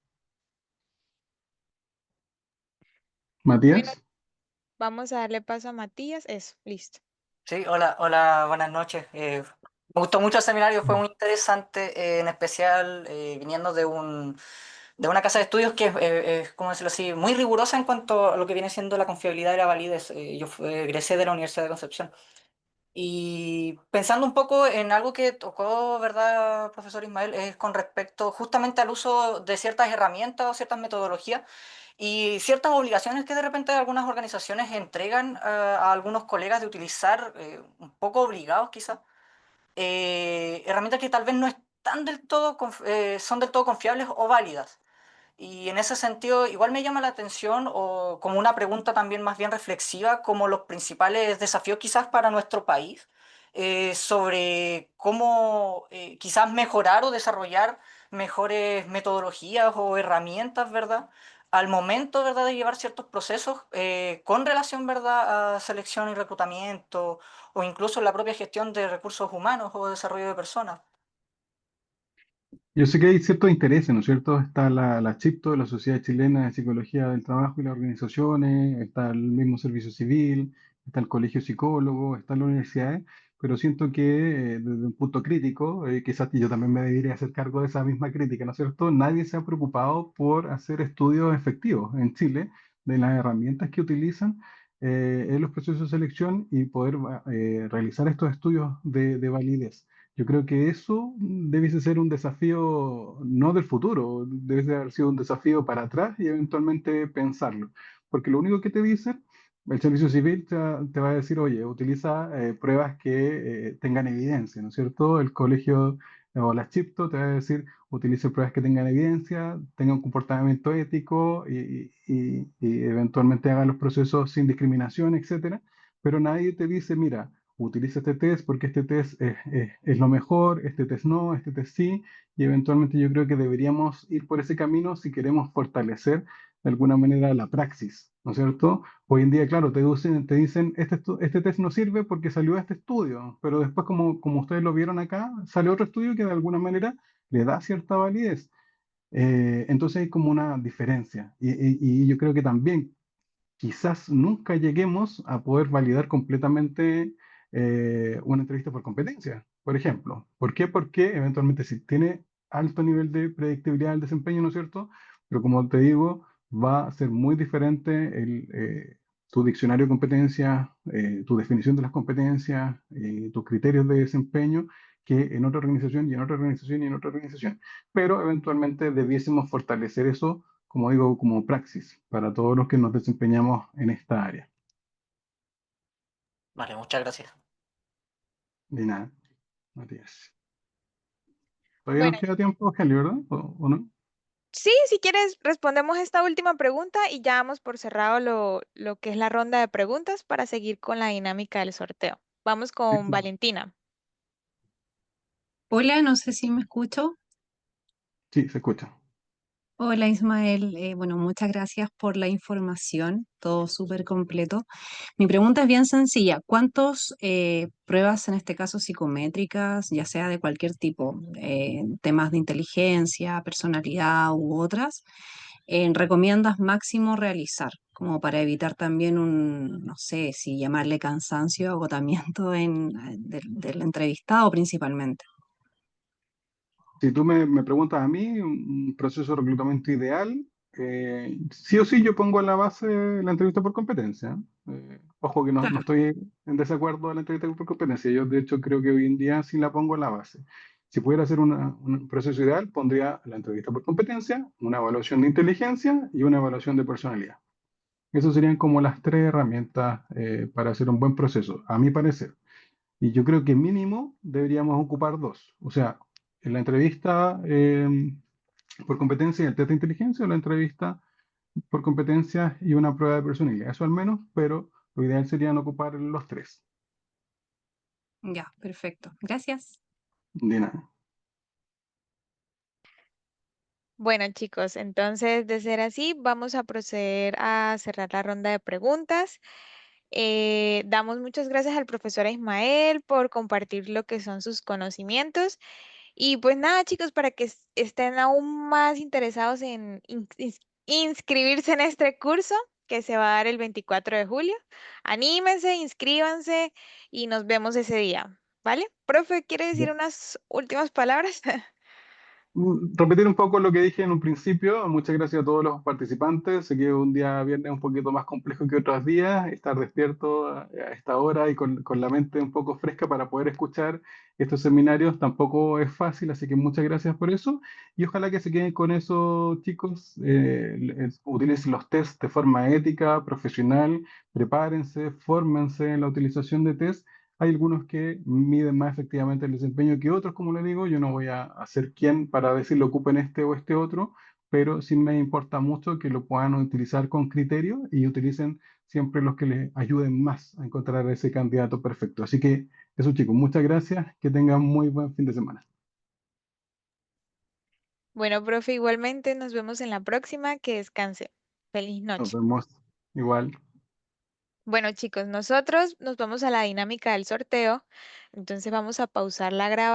muy bien. Matías. Vamos a darle paso a Matías. Eso, listo. Sí, hola, hola, buenas noches. Me gustó mucho el seminario, fue muy interesante, en especial viniendo de una casa de estudios que es, ¿cómo decirlo así?, muy rigurosa en cuanto a lo que viene siendo la confiabilidad y la validez. Egresé de la Universidad de Concepción. Y pensando un poco en algo que tocó, ¿verdad, profesor Ismael? Es con respecto justamente al uso de ciertas herramientas o ciertas metodologías y ciertas obligaciones que de repente algunas organizaciones entregan a algunos colegas de utilizar, un poco obligados quizás, herramientas que tal vez no están del todo, son del todo confiables o válidas. Y en ese sentido, igual me llama la atención, o como una pregunta también más bien reflexiva, como los principales desafíos quizás para nuestro país, sobre cómo quizás mejorar o desarrollar mejores metodologías o herramientas, ¿verdad? Al momento, ¿verdad?, de llevar ciertos procesos con relación, ¿verdad?, a selección y reclutamiento, o incluso la propia gestión de recursos humanos o desarrollo de personas. Yo sé que hay ciertos intereses, ¿no es cierto? Está la CHIPTO, la Sociedad Chilena de Psicología del Trabajo y las organizaciones, está el mismo Servicio Civil, está el Colegio de Psicólogos, están las universidades, pero siento que desde un punto crítico, quizás yo también me debería hacer cargo de esa misma crítica, ¿no es cierto? Nadie se ha preocupado por hacer estudios efectivos en Chile de las herramientas que utilizan en los procesos de selección y poder realizar estos estudios de validez. Yo creo que eso debiese ser un desafío no del futuro, debe de haber sido un desafío para atrás y eventualmente pensarlo. Porque lo único que te dicen, el servicio civil te va a decir, oye, utiliza pruebas que tengan evidencia, ¿no es cierto? El colegio o la CHIPTO te va a decir, utilice pruebas que tengan evidencia, tenga un comportamiento ético y eventualmente haga los procesos sin discriminación, etcétera. Pero nadie te dice, mira, utiliza este test porque este test es lo mejor, este test no, este test sí, y eventualmente yo creo que deberíamos ir por ese camino si queremos fortalecer de alguna manera la praxis, ¿no es cierto? Hoy en día, claro, te dicen este test no sirve porque salió este estudio, pero después, como ustedes lo vieron acá, sale otro estudio que de alguna manera le da cierta validez. Entonces hay como una diferencia. Y yo creo que también quizás nunca lleguemos a poder validar completamente una entrevista por competencia, por ejemplo. ¿Por qué? Porque eventualmente si tiene alto nivel de predictibilidad del desempeño, ¿no es cierto? Pero como te digo, va a ser muy diferente tu diccionario de competencias, tu definición de las competencias, tus criterios de desempeño, que en otra organización y en otra organización y en otra organización. Pero eventualmente debiésemos fortalecer eso, como digo, como praxis para todos los que nos desempeñamos en esta área. Vale, muchas gracias. De nada, Matías. Todavía Bueno, nos queda tiempo, Kelly, ¿verdad? ¿O no? sí, si quieres, respondemos esta última pregunta y ya damos por cerrado lo que es la ronda de preguntas para seguir con la dinámica del sorteo. Vamos Sí, con sí. Valentina. Hola, no sé si me escucho. Sí, se escucha. Hola Ismael, bueno, muchas gracias por la información, todo súper completo. Mi pregunta es bien sencilla. ¿Cuántas pruebas, en este caso psicométricas, ya sea de cualquier tipo, temas de inteligencia, personalidad u otras, recomiendas máximo realizar? Como para evitar también no sé si llamarle cansancio o agotamiento del entrevistado principalmente. Si tú me preguntas a mí, un proceso de reclutamiento ideal, sí o sí yo pongo en la base la entrevista por competencia. Ojo que no Claro. estoy en desacuerdo de la entrevista por competencia. Yo de hecho creo que hoy en día sí la pongo en la base. Si pudiera hacer un proceso ideal, pondría la entrevista por competencia, una evaluación de inteligencia y una evaluación de personalidad. Esas serían como las tres herramientas para hacer un buen proceso, a mi parecer. Y yo creo que mínimo deberíamos ocupar dos. O sea, en la entrevista por competencia y el test de inteligencia, o la entrevista por competencia y una prueba de personalidad. Eso al menos, pero lo ideal sería no ocupar los tres. Ya, perfecto. Gracias. De nada. Bueno, chicos, entonces de ser así, vamos a proceder a cerrar la ronda de preguntas. Damos muchas gracias al profesor Ismael por compartir lo que son sus conocimientos. Y pues nada, chicos, para que estén aún más interesados en inscribirse en este curso que se va a dar el 24 de julio, anímense, inscríbanse y nos vemos ese día, ¿vale? Profe, ¿quiere decir unas últimas palabras? Repetir un poco lo que dije en un principio. Muchas gracias a todos los participantes. Sé que un día viernes un poquito más complejo que otros días. Estar despierto a esta hora y con la mente un poco fresca para poder escuchar estos seminarios tampoco es fácil. Así que muchas gracias por eso. Y ojalá que se queden con eso, chicos. Utilicen los tests de forma ética, profesional. Prepárense, fórmense en la utilización de test. Hay algunos que miden más efectivamente el desempeño que otros, como le digo. Yo no voy a ser quien para decirle ocupen este o este otro, pero sí me importa mucho que lo puedan utilizar con criterio y utilicen siempre los que les ayuden más a encontrar ese candidato perfecto. Así que eso, chicos, muchas gracias. Que tengan muy buen fin de semana. Bueno, profe, igualmente nos vemos en la próxima. Que descanse. Feliz Nos noche. vemos igual. Bueno, chicos, nosotros nos vamos a la dinámica del sorteo. Entonces vamos a pausar la grabación.